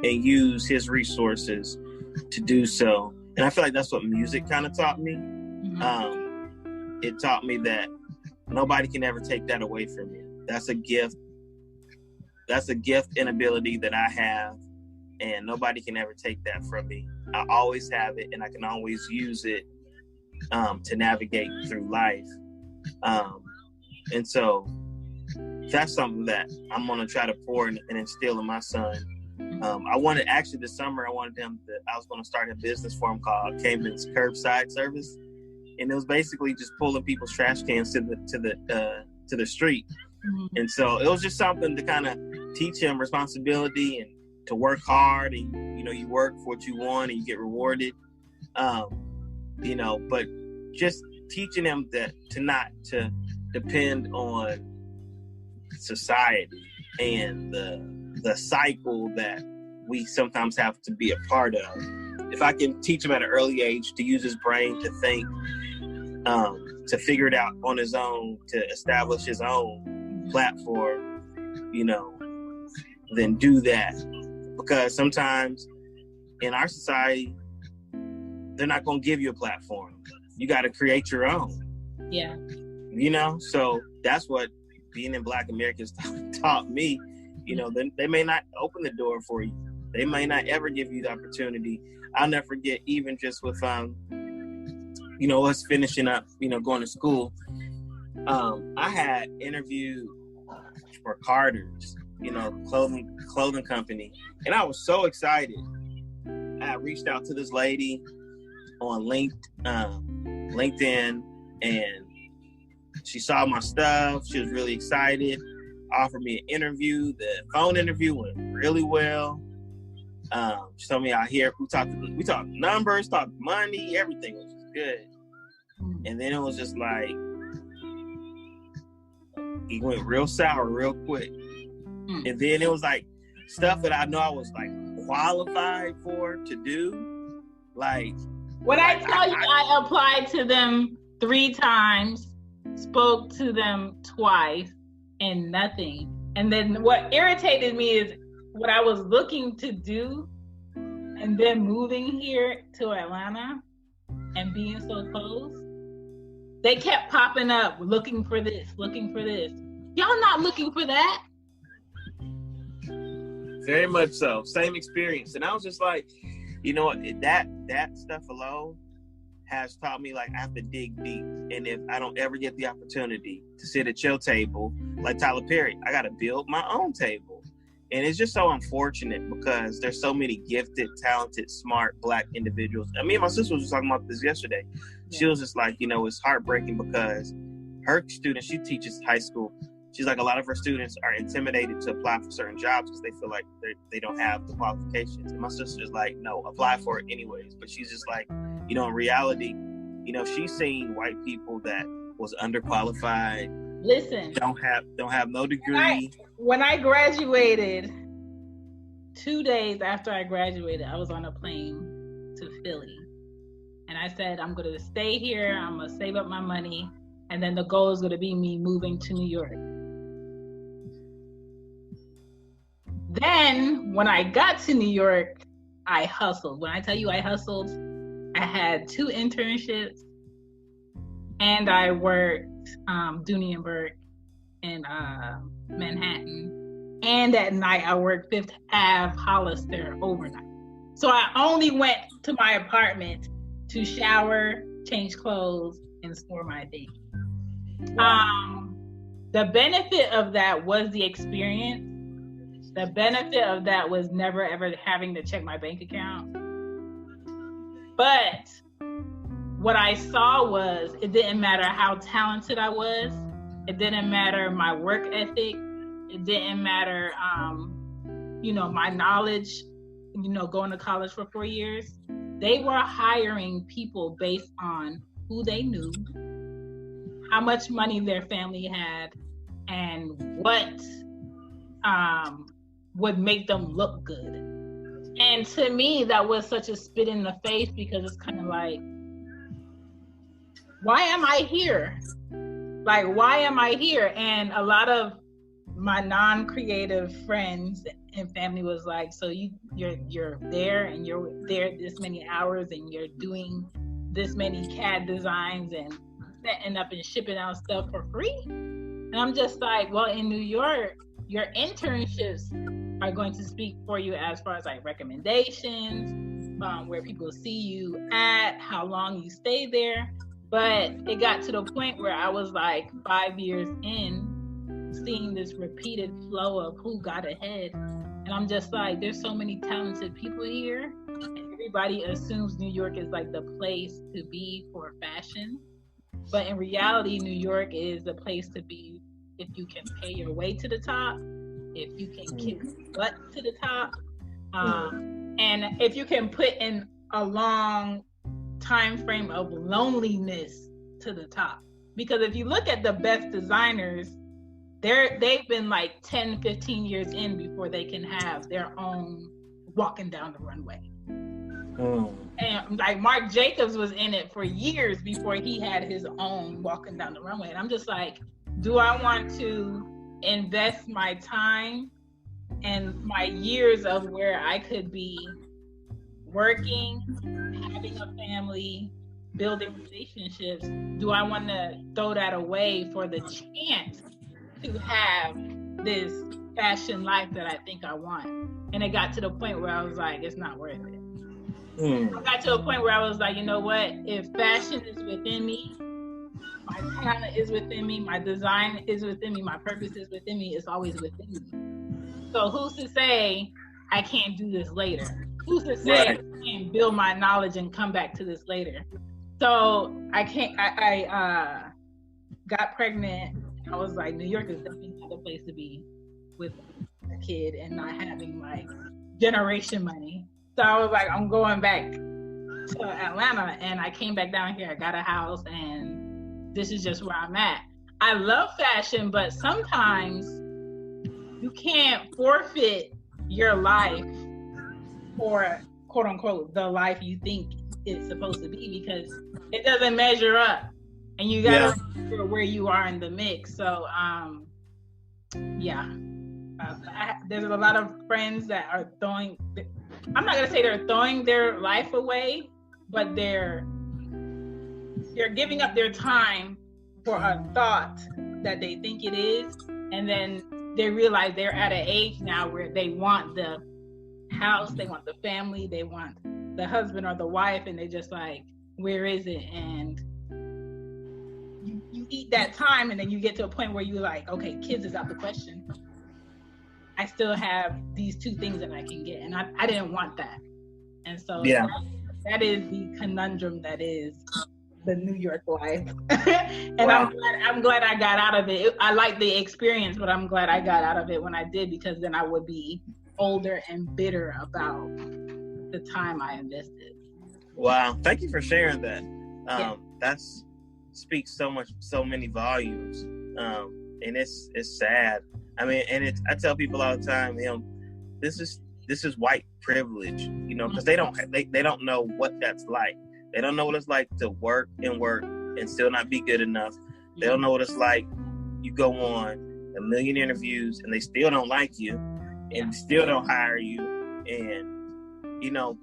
Speaker 4: and use his resources to do so. And I feel like that's what music kind of taught me. It taught me that nobody can ever take that away from me. That's a gift. That's a gift and ability that I have, and nobody can ever take that from me. I always have it, and I can always use it to navigate through life. And so that's something that I'm going to try to pour and instill in my son. This summer, I was going to start a business for him called Cayman's Curbside Service. And it was basically just pulling people's trash cans to the street. And so it was just something to kind of teach him responsibility and to work hard. And, you work for what you want and you get rewarded. But just teaching him that not to depend on society and the cycle that we sometimes have to be a part of. If I can teach him at an early age to use his brain to think, to figure it out on his own, to establish his own platform, then do that. Because sometimes in our society, they're not going to give you a platform. You got to create your own.
Speaker 5: Yeah.
Speaker 4: So that's what being in Black America taught me. They may not open the door for you. They may not ever give you the opportunity. I'll never forget, even just with, us finishing up, going to school. I had interviewed for Carter's, clothing company. And I was so excited. I reached out to this lady on LinkedIn, and she saw my stuff. She was really excited. Offered me an interview. The phone interview went really well. She told me out here, we talked numbers, talked money, everything was just good. And then it was just like, it went real sour real quick. And then it was like stuff that I know I was like qualified for to do. Like,
Speaker 5: when I tell you I applied to them 3 times, spoke to them twice, and nothing. And then what irritated me is what I was looking to do, and then moving here to Atlanta and being so close, they kept popping up, looking for this. Y'all not looking for that?
Speaker 4: Very much so. Same experience. And I was just like, that stuff alone has taught me, like, I have to dig deep. And if I don't ever get the opportunity to sit at your table, like Tyler Perry, I got to build my own table. And it's just so unfortunate because there's so many gifted, talented, smart Black individuals. I mean, my sister was just talking about this yesterday. She was just like, it's heartbreaking because her students, she teaches high school. She's like, a lot of her students are intimidated to apply for certain jobs because they feel like they don't have the qualifications. And my sister's like, no, apply for it anyways. But she's just like, in reality, she's seen white people that was underqualified.
Speaker 5: Listen,
Speaker 4: don't have no degree.
Speaker 5: When I graduated, 2 days after I graduated, I was on a plane to Philly. And I said, I'm going to stay here. I'm going to save up my money. And then the goal is going to be me moving to New York. Then when I got to New York, I hustled. When I tell you I hustled, I had 2 internships, and I worked Dooney and Burke in Manhattan. And at night, I worked 5th Ave Hollister overnight. So I only went to my apartment to shower, change clothes, and store my things. The benefit of that was the experience. The benefit of that was never ever having to check my bank account. But what I saw was it didn't matter how talented I was. It didn't matter my work ethic. It didn't matter, my knowledge, going to college for 4 years. They were hiring people based on who they knew, how much money their family had, and what would make them look good. And to me, that was such a spit in the face because it's kind of like, why am I here? Like, why am I here? And a lot of my non-creative friends and family was like, so you're there and you're there this many hours and you're doing this many CAD designs and setting up and shipping out stuff for free? And I'm just like, well, in New York, your internships are going to speak for you as far as like recommendations, where people see you at, how long you stay there. But it got to the point where I was like 5 years in, seeing this repeated flow of who got ahead. And I'm just like, there's so many talented people here. And everybody assumes New York is like the place to be for fashion. But in reality, New York is the place to be if you can pay your way to the top, if you can kick your butt to the top, and if you can put in a long time frame of loneliness to the top. Because if you look at the best designers, they've been like 10, 15 years in before they can have their own walking down the runway. And like Marc Jacobs was in it for years before he had his own walking down the runway. And I'm just like, do I want to invest my time and my years of where I could be working, having a family, building relationships? Do I want to throw that away for the chance to have this fashion life that I think I want? And it got to the point where I was like, it's not worth it. I got to a point where I was like, you know what? If fashion is within me, my talent is within me, my design is within me, my purpose is within me, it's always within me. So who's to say I can't do this later? Who's to say I can't build my knowledge and come back to this later? So I got pregnant. I was like, New York is definitely not the place to be with a kid and not having like generation money. So I was like, I'm going back to Atlanta, and I came back down here. I got a house, and this is just where I'm at. I love fashion, but sometimes you can't forfeit your life for, quote unquote, the life you think it's supposed to be, because it doesn't measure up, and you gotta remember where you are in the mix. So, there's a lot of friends that are throwing. I'm not gonna say they're throwing their life away, but they're giving up their time for a thought that they think it is, and then they realize they're at an age now where they want the house, they want the family, they want the husband or the wife, and they just like, where is it? And you eat that time, and then you get to a point where you're like, okay, kids is out the question. I still have these two things that I can get, and I didn't want that. And so that is the conundrum that is the New York life. And I'm glad I got out of it. I like the experience, but I'm glad I got out of it when I did, because then I would be older and bitter about the time I invested.
Speaker 4: Wow. Thank you for sharing that. That speaks so many volumes. And it's sad. I mean, and I tell people all the time, this is white privilege, because they don't know what that's like. They don't know what it's like to work and still not be good enough. They don't know what it's like. You go on a million interviews and they still don't like you, and still don't hire you. And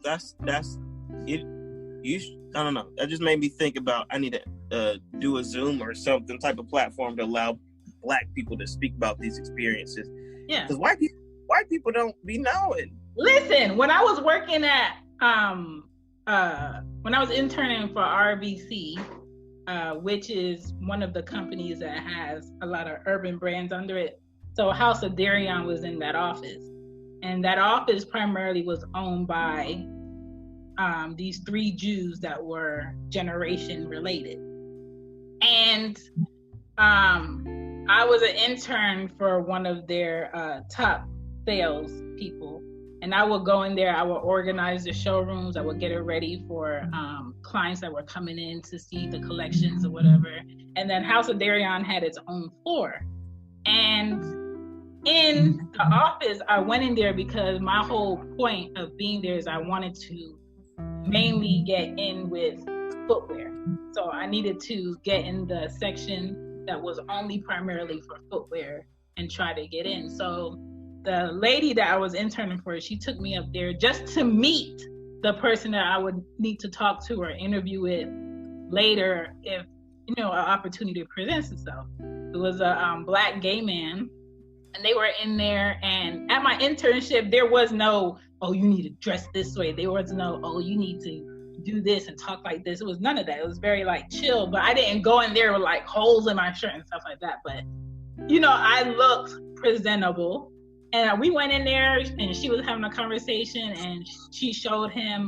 Speaker 4: that's it. I don't know. That just made me think about, I need to do a Zoom or something type of platform to allow Black people to speak about these experiences. Yeah, because white people don't be knowing.
Speaker 5: Listen, when I was working at when I was interning for RBC, which is one of the companies that has a lot of urban brands under it. So House of Darion was in that office, and that office primarily was owned by these three Jews that were generation related, and I was an intern for one of their top sales people, and I would go in there, I would organize the showrooms, I would get it ready for clients that were coming in to see the collections or whatever. And then House of Darion had its own floor. And in the office, I went in there because my whole point of being there is I wanted to mainly get in with footwear. So I needed to get in the section that was only primarily for footwear and try to get in. So the lady that I was interning for, she took me up there just to meet the person that I would need to talk to or interview with later if, an opportunity presents itself. It was a Black gay man, and they were in there, and at my internship, there was no, oh, you need to dress this way. There was no, oh, you need to do this and talk like this. It was none of that. It was very chill, but I didn't go in there with holes in my shirt and stuff like that. But, I looked presentable. And we went in there, and she was having a conversation, and she showed him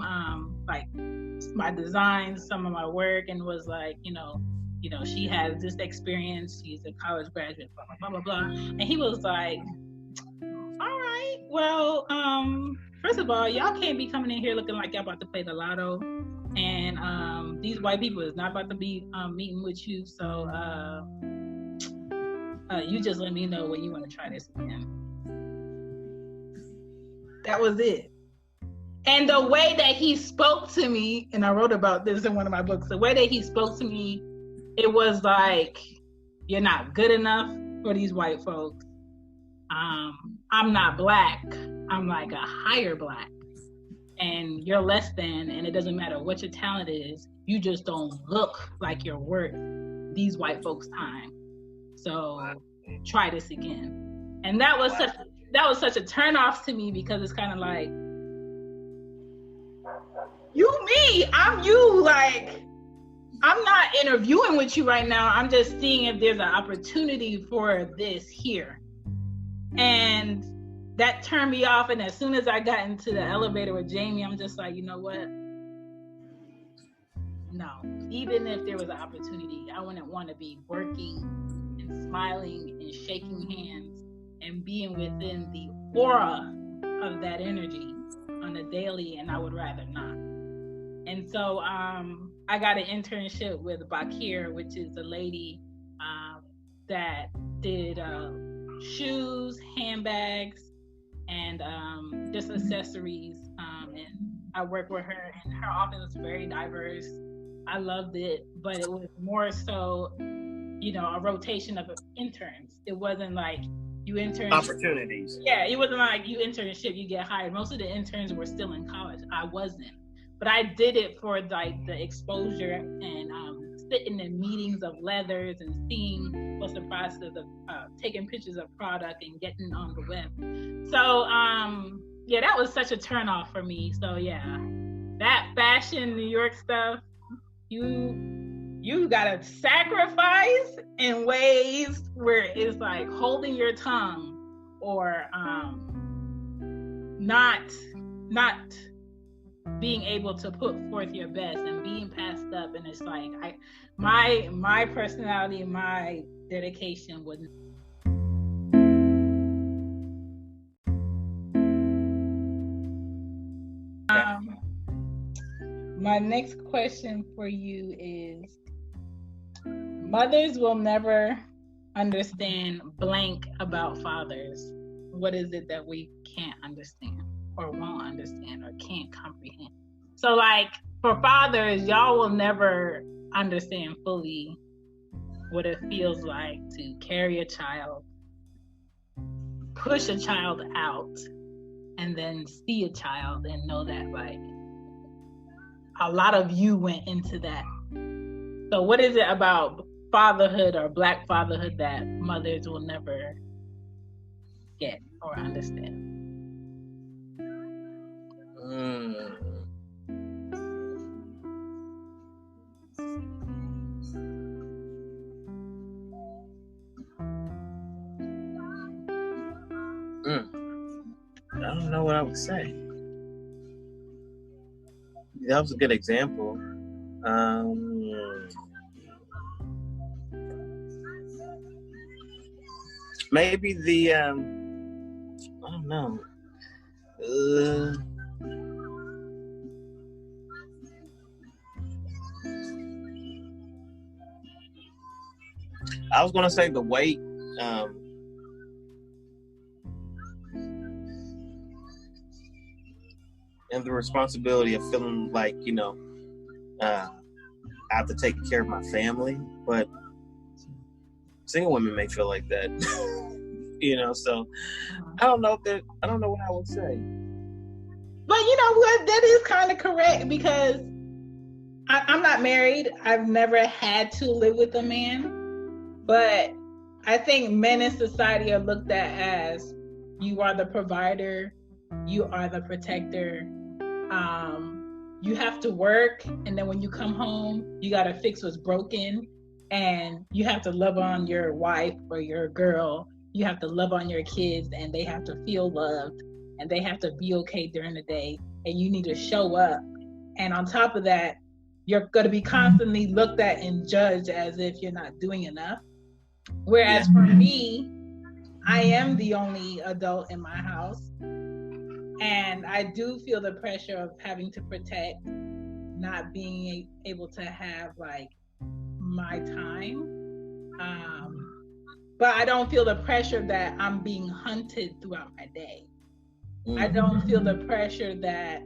Speaker 5: my designs, some of my work, and was like, she has this experience. She's a college graduate, blah blah blah blah blah. And he was like, "All right, well, first of all, y'all can't be coming in here looking like y'all about to play the lotto, and these white people is not about to be meeting with you. So you just let me know when you want to try this again." That was it. And the way that he spoke to me, and I wrote about this in one of my books, the way that he spoke to me, it was like, you're not good enough for these white folks. I'm not Black. I'm like a higher Black. And you're less than, and it doesn't matter what your talent is. You just don't look like you're worth these white folks' time. So try this again. And that was such a turnoff to me, because it's kind of like, you me, I'm you. I'm not interviewing with you right now. I'm just seeing if there's an opportunity for this here. And that turned me off. And as soon as I got into the elevator with Jamie, I'm just like, you know what? No, even if there was an opportunity, I wouldn't want to be working and smiling and shaking hands and being within the aura of that energy on a daily, and I would rather not. And so I got an internship with Bakir, which is a lady that did shoes, handbags, and just accessories. And I worked with her, and her office was very diverse. I loved it, but it was more so, a rotation of interns. It wasn't like you intern
Speaker 4: opportunities. Yeah,
Speaker 5: it wasn't like you internship, you get hired. Most of the interns were still in college. I wasn't, but I did it for the exposure and sitting in meetings of leathers and seeing what's the process of taking pictures of product and getting on the web. So that was such a turnoff for me. So that fashion New York stuff, you gotta sacrifice in ways where it's like holding your tongue or not being able to put forth your best and being passed up. And it's like my personality, my dedication wouldn't. My next question for you is, mothers will never understand blank about fathers. What is it that we can't understand or won't understand or can't comprehend? So for fathers, y'all will never understand fully what it feels like to carry a child, push a child out, and then see a child and know that a lot of you went into that. So what is it about fatherhood or Black fatherhood that mothers will never get or understand?
Speaker 4: I don't know what I would say. That was a good example. Maybe the I don't know. I was gonna say the weight. And the responsibility of feeling like, I have to take care of my family, but single women may feel like that. So I don't know what I would say.
Speaker 5: But you know what? That is kind of correct, because I'm not married. I've never had to live with a man. But I think men in society are looked at as, you are the provider, you are the protector. You have to work, and then when you come home, you got to fix what's broken, and you have to love on your wife or your girl. You have to love on your kids, and they have to feel loved, and they have to be okay during the day, and you need to show up. And on top of that, you're going to be constantly looked at and judged as if you're not doing enough. Whereas for me, I am the only adult in my house, and I do feel the pressure of having to protect, not being able to have like my time. But I don't feel the pressure that I'm being hunted throughout my day. I don't feel the pressure that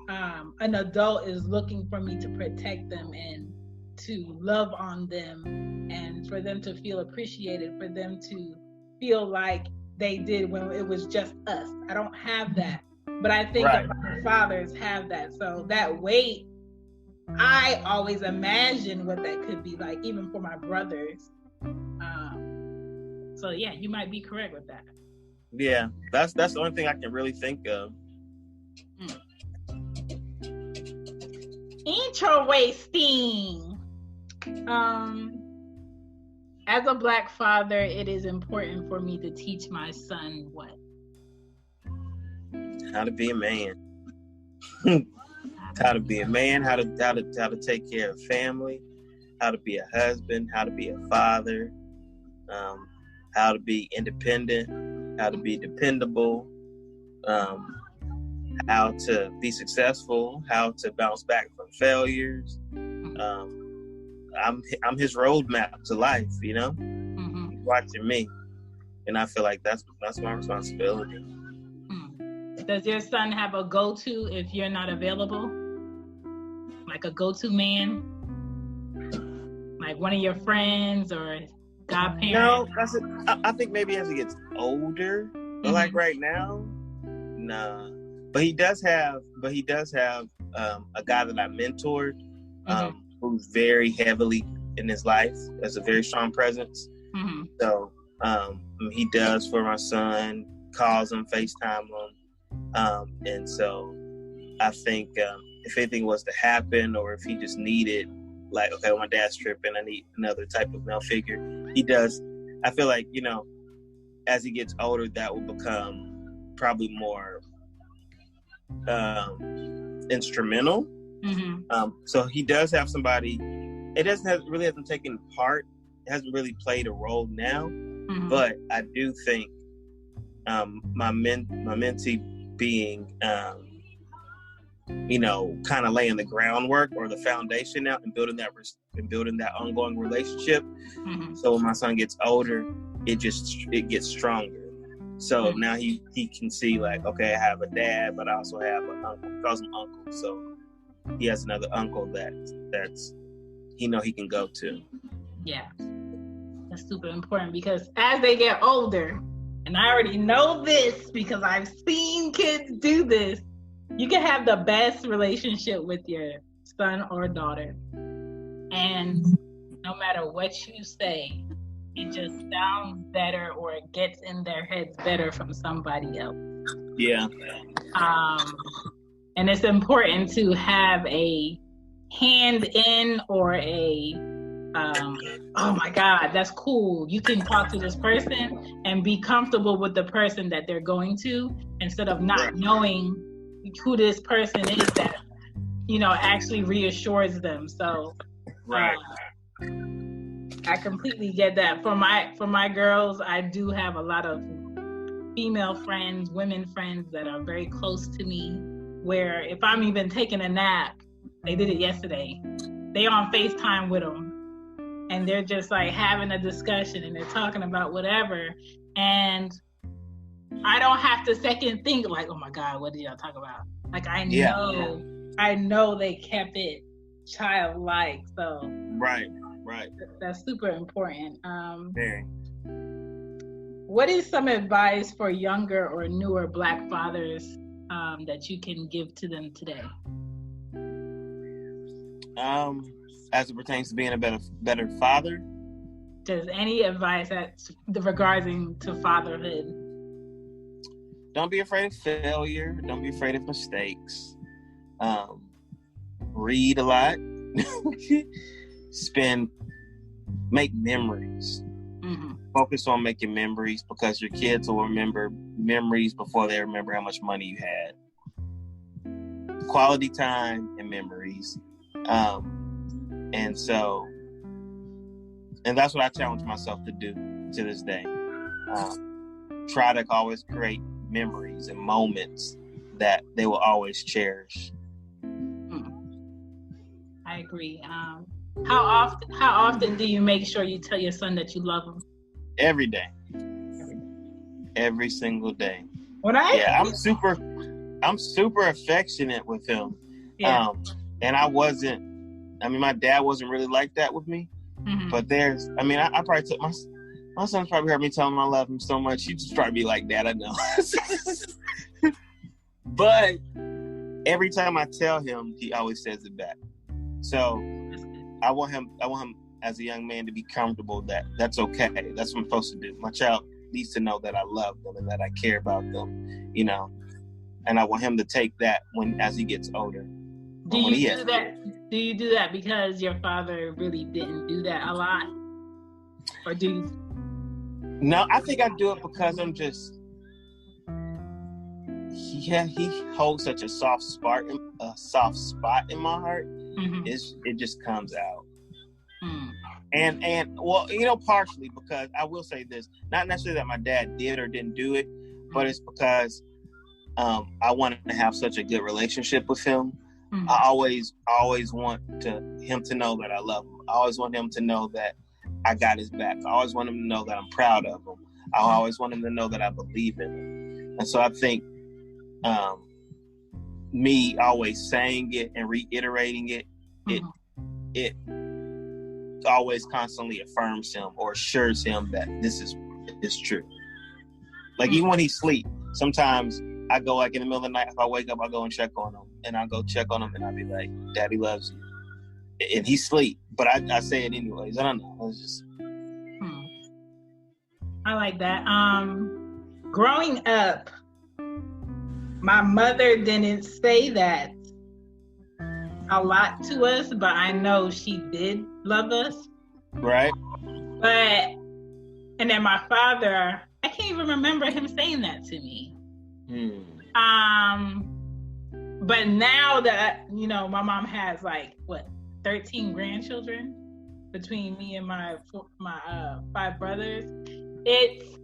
Speaker 5: an adult is looking for me to protect them and to love on them, and for them to feel appreciated, for them to feel like they did when it was just us. I don't have that. But I think that my fathers have that. So that weight, I always imagine what that could be like, even for my brothers. So yeah, you might be correct with that.
Speaker 4: Yeah, that's the only thing I can really think of.
Speaker 5: Intro-wasting. As a Black father, it is important for me to teach my son what?
Speaker 4: How to be a man. How to be a man, how to take care of family, how to be a husband, how to be a father, how to be independent, how to be dependable, how to be successful, how to bounce back from failures. I'm his roadmap to life, He's watching me, and I feel like that's my responsibility.
Speaker 5: Does your son have a go-to if you're not available? Like a go-to man? Like one of your friends or godparents?
Speaker 4: No, I think maybe as he gets older, but like right now, nah. But he does have a guy that I mentored, who's very heavily in his life, has a very strong presence. So he does for my son, calls him, FaceTime him. And so I think if anything was to happen, or if he just needed, like, okay, my dad's tripping, I need another type of male figure, he does. I feel like, as he gets older, that will become probably more instrumental. So he does have somebody. It hasn't taken part. It hasn't really played a role now. But I do think my mentee being, kind of laying the groundwork or the foundation out and building that ongoing relationship. So when my son gets older, it gets stronger. So now he can see, like, okay, I have a dad, but I also have an uncle. He calls him uncle. So he has another uncle that's he can go to. Yeah,
Speaker 5: that's super important, because as they get older, and I already know this because I've seen kids do this, you can have the best relationship with your son or daughter, and no matter what you say, it just sounds better, or it gets in their heads better from somebody else.
Speaker 4: Yeah.
Speaker 5: And it's important to have a hand in, or a oh my God, that's cool, you can talk to this person and be comfortable with the person that they're going to, instead of not knowing who this person is, that actually reassures them. So I completely get that. For my girls, I do have a lot of female friends, women friends that are very close to me, where if I'm even taking a nap, they did it yesterday, they on FaceTime with them, and they're just like having a discussion, and they're talking about whatever, and I don't have to second think, like, oh my God, what did y'all talk about? Like, I know they kept it childlike. So
Speaker 4: Right.
Speaker 5: That's super important.
Speaker 4: Very.
Speaker 5: What is some advice for younger or newer Black fathers that you can give to them today?
Speaker 4: As it pertains to being a better father.
Speaker 5: Does any advice that's regarding to fatherhood?
Speaker 4: Don't be afraid of failure. Don't be afraid of mistakes. Read a lot. Make memories.
Speaker 5: Mm-hmm.
Speaker 4: Focus on making memories, because your kids will remember memories before they remember how much money you had. Quality time and memories. And that's what I challenge myself to do to this day. Try to always create memories and moments that they will always cherish.
Speaker 5: I agree. How often do you make sure you tell your son that you love him?
Speaker 4: Every day. Every single day. I'm super affectionate with him.
Speaker 5: Yeah.
Speaker 4: And my dad wasn't really like that with me.
Speaker 5: Mm-hmm.
Speaker 4: But I probably took my son's probably heard me tell him I love him so much. He just probably be like, Dad, I know. But every time I tell him, he always says it back. So I want him as a young man to be comfortable that that's okay. That's what I'm supposed to do. My child needs to know that I love them and that I care about them, and I want him to take that as he gets older.
Speaker 5: Do you do that because your father really didn't do that a lot? Or do you?
Speaker 4: No, I think I do it because I'm just, he holds such a soft spot in my heart.
Speaker 5: Mm-hmm.
Speaker 4: It just comes out.
Speaker 5: Mm.
Speaker 4: And partially because I will say this, not necessarily that my dad did or didn't do it, but it's because I wanted to have such a good relationship with him. Mm-hmm. I always want him to know that I love him. I always want him to know that I got his back. I always want him to know that I'm proud of him. I always want him to know that I believe in him. And so I think me always saying it and reiterating it,
Speaker 5: mm-hmm.
Speaker 4: it always constantly affirms him or assures him that this is true. Like, even when he sleeps, sometimes I go, like, in the middle of the night, if I wake up, I go and check on him. And I'll go check on him and I'll be like, Daddy loves you. And he sleep, but I say it anyways. I don't know. It's just...
Speaker 5: I like that. Growing up, my mother didn't say that a lot to us, but I know she did love us.
Speaker 4: Right.
Speaker 5: And then my father, I can't even remember him saying that to me. But now that, my mom has 13 grandchildren between me and my 5 brothers, it's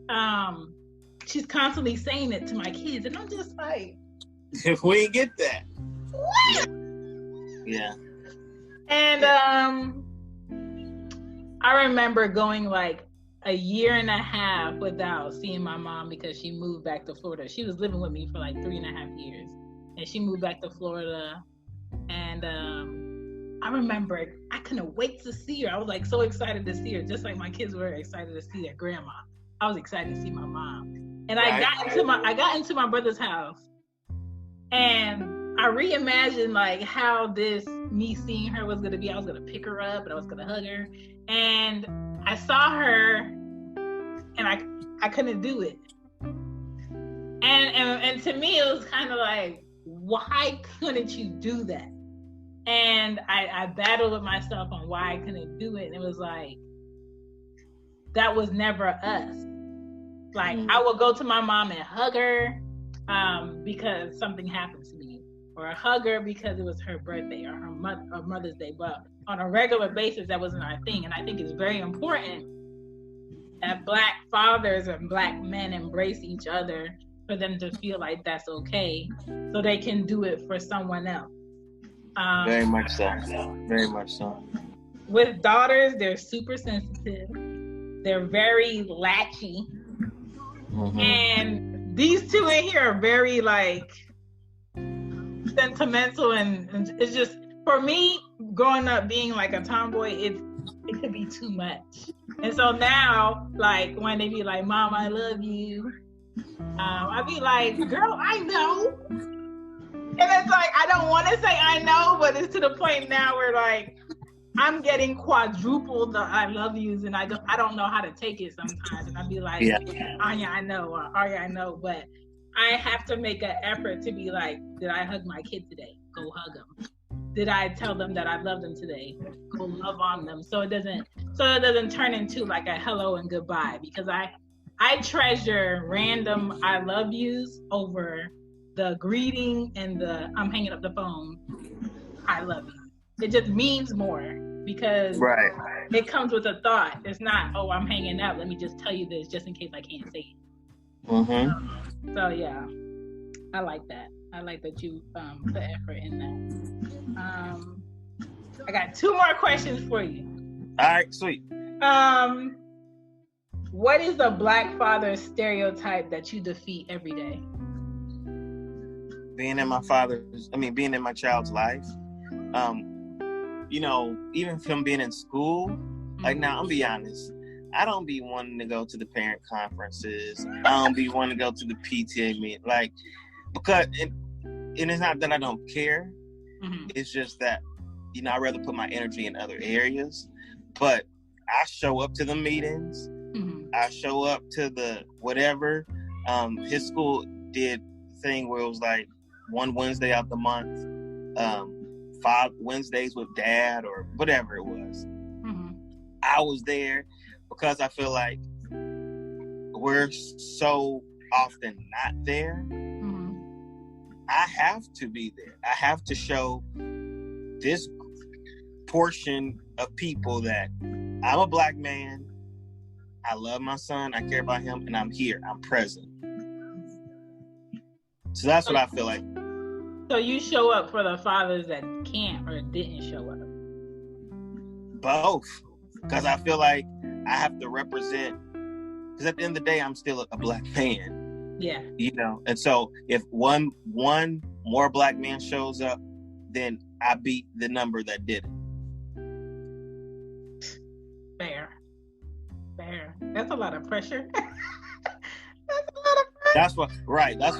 Speaker 5: she's constantly saying it to my kids, and I'm just like,
Speaker 4: if we get that,
Speaker 5: what?
Speaker 4: Yeah.
Speaker 5: And I remember going a year and a half without seeing my mom because she moved back to Florida. She was living with me for 3.5 years, and she moved back to Florida. And I remember I couldn't wait to see her. I was so excited to see her, just like my kids were excited to see their grandma. I was excited to see my mom. And I got into my brother's house, and I reimagined how me seeing her was gonna be. I was gonna pick her up and I was gonna hug her. And I saw her and I couldn't do it. And to me it was kind of why couldn't you do that? And I battled with myself on why I couldn't do it. And it was that was never us. I would go to my mom and hug her because something happened to me, or hug her because it was her birthday or her Mother's Day. But on a regular basis, that wasn't our thing. And I think it's very important that Black fathers and Black men embrace each other for them to feel like that's okay, so they can do it for someone else.
Speaker 4: Very much so. Very much so.
Speaker 5: With daughters, they're super sensitive. They're very latchy. Mm-hmm. And these two in here are very sentimental, and it's just, for me, growing up being a tomboy, it could be too much. And so now, like, when they be like, Mom, I love you, I be like, girl, I know. And it's like, I don't want to say I know, but it's to the point now where, like, I'm getting quadruple the I love yous, and I don't know how to take it sometimes. And I'd be like, Anya, I know, or Arya, I know, but I have to make an effort to be like, did I hug my kid today? Go hug them. Did I tell them that I love them today? Go love on them. So it doesn't turn into like a hello and goodbye, because I treasure random I love yous over the greeting and the I'm hanging up the phone I love you. It just means more because it comes with a thought. It's not, oh, I'm hanging up, let me just tell you this just in case I can't say it.
Speaker 4: Mm-hmm.
Speaker 5: So yeah, I like that. I like that you put effort in that. I got 2 more questions for you.
Speaker 4: All right, sweet.
Speaker 5: What is a Black father stereotype that you defeat every day?
Speaker 4: Being in my child's life. You know, even from being in school, like now, I'm be honest, I don't be wanting to go to the parent conferences. I don't be wanting to go to the PTA meeting, like, because, and it's not that I don't care. Mm-hmm. It's just that, you know, I'd rather put my energy in other areas. But I show up to the meetings. Mm-hmm. I show up to the whatever. His school did the thing where it was like one Wednesday out the month, 5 Wednesdays with dad or whatever it was. Mm-hmm. I was there because I feel like we're so often not there. Mm-hmm. I have to be there. I have to show this portion of people that I'm a Black man. I love my son. I care about him, and I'm here. I'm present. So that's what I feel like.
Speaker 5: So you show up for the fathers that can't or didn't show up?
Speaker 4: Both. Because I feel like I have to represent, because at the end of the day, I'm still a Black man.
Speaker 5: Yeah.
Speaker 4: You know, and so if one more Black man shows up, then I beat the number that didn't.
Speaker 5: Fair. That's a lot of pressure.
Speaker 4: That's why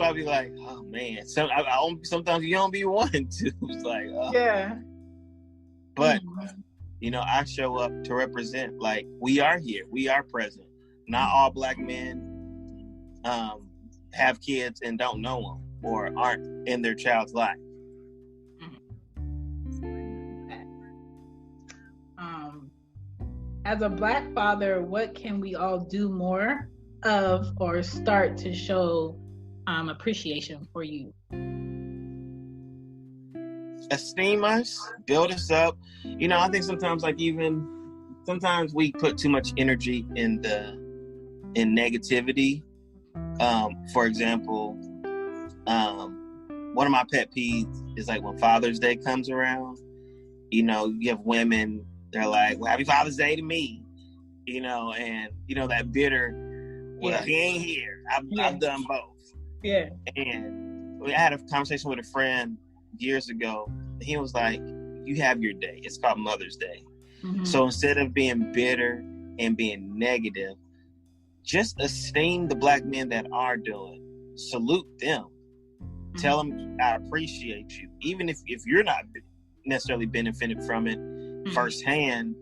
Speaker 4: I be like, oh man. Sometimes you don't be wanting to. It's like,
Speaker 5: yeah.
Speaker 4: But you know, I show up to represent. Like, we are here, we are present. Not all Black men have kids and don't know them or aren't in their child's life.
Speaker 5: As a Black father, what can we all do more of or start to show appreciation for you?
Speaker 4: Esteem us, build us up. You know, I think sometimes we put too much energy in negativity. For example, one of my pet peeves is like when Father's Day comes around, you know, you have women, they're like, well, happy Father's Day to me, you know, and you know, that bitter, well, he ain't here. I've done both.
Speaker 5: Yeah.
Speaker 4: And I had a conversation with a friend years ago. And he was like, you have your day. It's called Mother's Day. Mm-hmm. So instead of being bitter and being negative, just esteem the Black men that are doing. Salute them. Mm-hmm. Tell them I appreciate you. Even if you're not necessarily benefiting from it firsthand,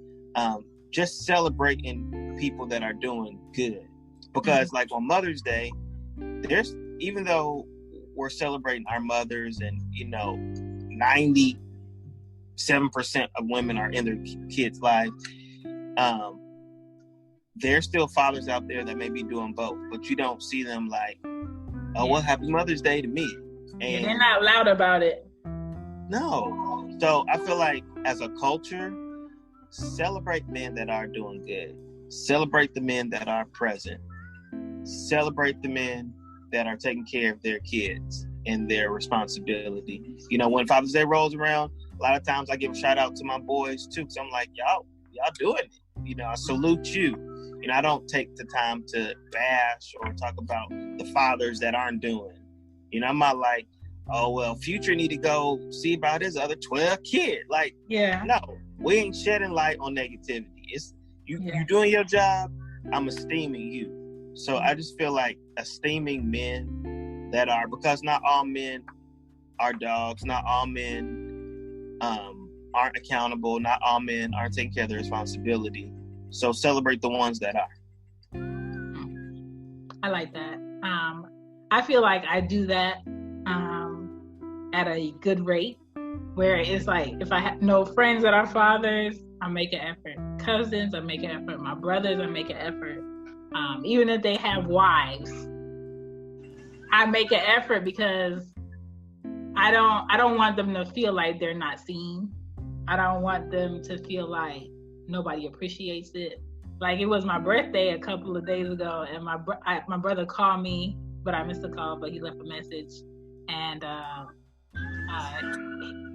Speaker 4: just celebrating people that are doing good. Because like on Mother's Day, even though we're celebrating our mothers and, you know, 97% of women are in their kids' lives, there's still fathers out there that may be doing both, but you don't see them like, oh, well, happy Mother's Day to me. And
Speaker 5: they're not loud about it.
Speaker 4: No. So I feel like as a culture, celebrate men that are doing good. Celebrate the men that are present. Celebrate the men that are taking care of their kids and their responsibility. You know, when Father's Day rolls around, a lot of times I give a shout out to my boys too, because I'm like, y'all doing it. You know, I salute you. You know, I don't take the time to bash or talk about the fathers that aren't doing. You know, I'm not like, oh, well, Future need to go see about his other 12 kids. Like,
Speaker 5: yeah.
Speaker 4: No. we ain't shedding light on negativity. It's you doing your job, I'm esteeming you. So I just feel like esteeming men that are, because not all men are dogs, not all men aren't accountable, not all men aren't taking care of their responsibility. So celebrate the ones that are.
Speaker 5: I like that. I feel like I do that at a good rate, where it's like, if I have no friends that are fathers, I make an effort. Cousins, I make an effort. My brothers, I make an effort. Even if they have wives, I make an effort, because I don't want them to feel like they're not seen. I don't want them to feel like nobody appreciates it. Like, it was my birthday a couple of days ago, and my brother called me, but I missed the call, but he left a message. And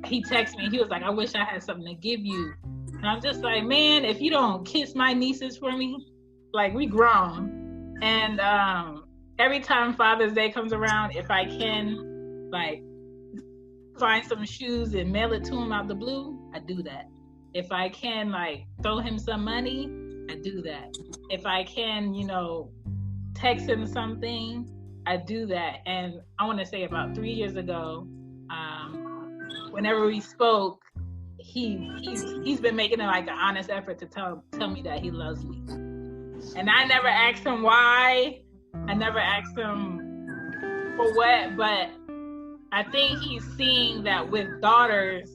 Speaker 5: he texted me. He was like, I wish I had something to give you. And I'm just like, man, if you don't kiss my nieces for me, like, we grown. And every time Father's Day comes around, if I can, like, find some shoes and mail it to him out the blue, I do that. If I can, like, throw him some money, I do that. If I can, text him something, I do that. And I want to say about 3 years ago, whenever we spoke, he's been making like an honest effort to tell me that he loves me. And I never asked him why. I never asked him for what, but I think he's seeing that with daughters,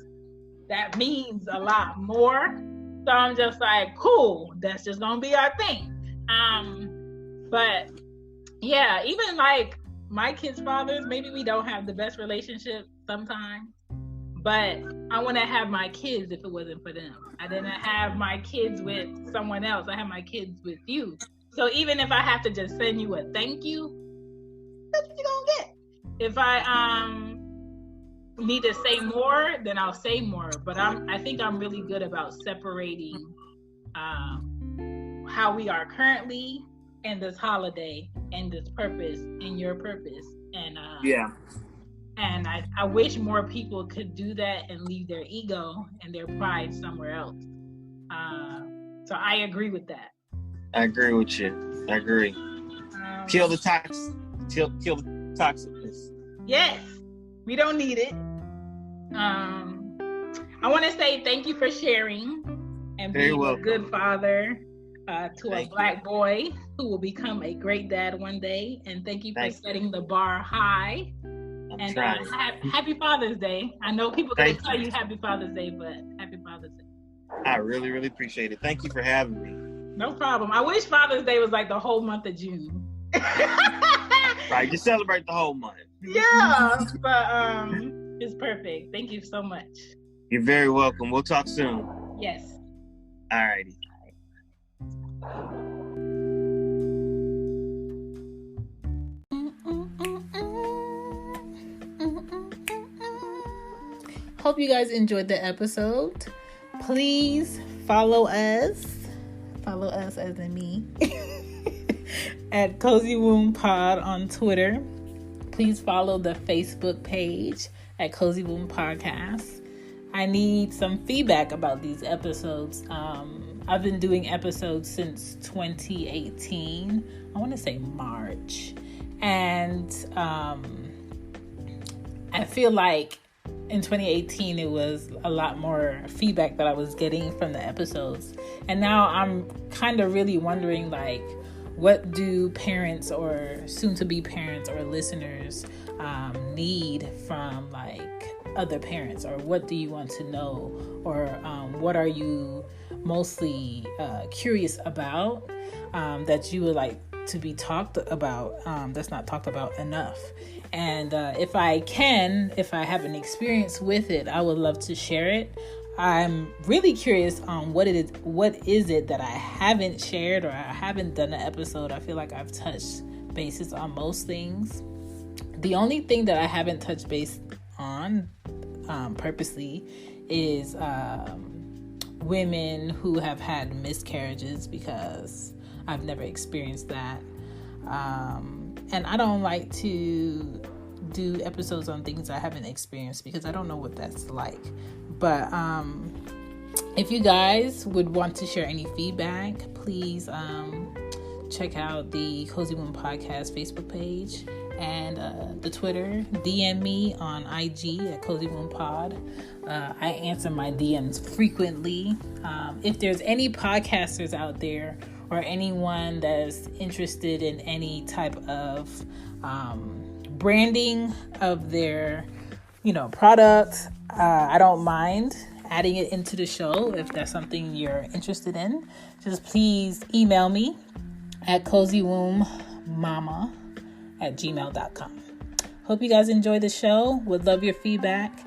Speaker 5: that means a lot more. So I'm just like, cool, that's just gonna be our thing. But yeah, even like my kids' fathers, maybe we don't have the best relationship sometimes, but I wouldn't have my kids if it wasn't for them. I didn't have my kids with someone else. I have my kids with you. So even if I have to just send you a thank you, that's what you're gonna get. If I need to say more, then I'll say more. But I think I'm really good about separating how we are currently and this holiday and this purpose and your purpose. And and I wish more people could do that and leave their ego and their pride somewhere else. So I agree with that.
Speaker 4: I agree with you. I agree. Kill the toxicness.
Speaker 5: Yes, we don't need it. I want to say thank you for sharing and being a good father to a black boy who will become a great dad one day. And thank you for setting the bar high. And happy Father's Day. I know people can tell you happy Father's Day, but happy Father's Day.
Speaker 4: I really, really appreciate it. Thank you for having me.
Speaker 5: No problem. I wish Father's Day was like the whole month of June.
Speaker 4: Right, just celebrate the whole month.
Speaker 5: Yeah, but it's perfect. Thank you so much.
Speaker 4: You're very welcome. We'll talk soon.
Speaker 5: Yes.
Speaker 4: All righty.
Speaker 2: Hope you guys enjoyed the episode. Please follow us as in me, at Cozy Womb Pod on Twitter. Please follow the Facebook page at Cozy Womb Podcast. I need some feedback about these episodes. I've been doing episodes since 2018. I want to say March. And I feel like in 2018, it was a lot more feedback that I was getting from the episodes. And now I'm kind of really wondering, like, what do parents or soon-to-be parents or listeners need from, like, other parents? Or what do you want to know? Or what are you mostly curious about that you would like to be talked about that's not talked about enough? And if I have an experience with it, I would love to share it. I'm really curious on what is it that I haven't shared, or I haven't done an episode. I feel like I've touched bases on most things. The only thing that I haven't touched base on purposely is women who have had miscarriages, because I've never experienced that. And I don't like to do episodes on things I haven't experienced, because I don't know what that's like. But if you guys would want to share any feedback, please check out the Cozy Womb Podcast Facebook page and the Twitter. DM me on IG at Cozy Womb Pod. I answer my DMs frequently. If there's any podcasters out there or anyone that's interested in any type of branding of their, product, I don't mind adding it into the show. If that's something you're interested in, just please email me at cozywombbmama@gmail.com. Hope you guys enjoy the show. Would love your feedback.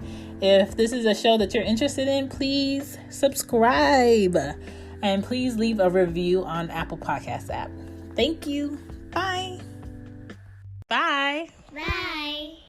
Speaker 2: If this is a show that you're interested in, please subscribe and please leave a review on Apple Podcasts app. Thank you. Bye. Bye.
Speaker 6: Bye.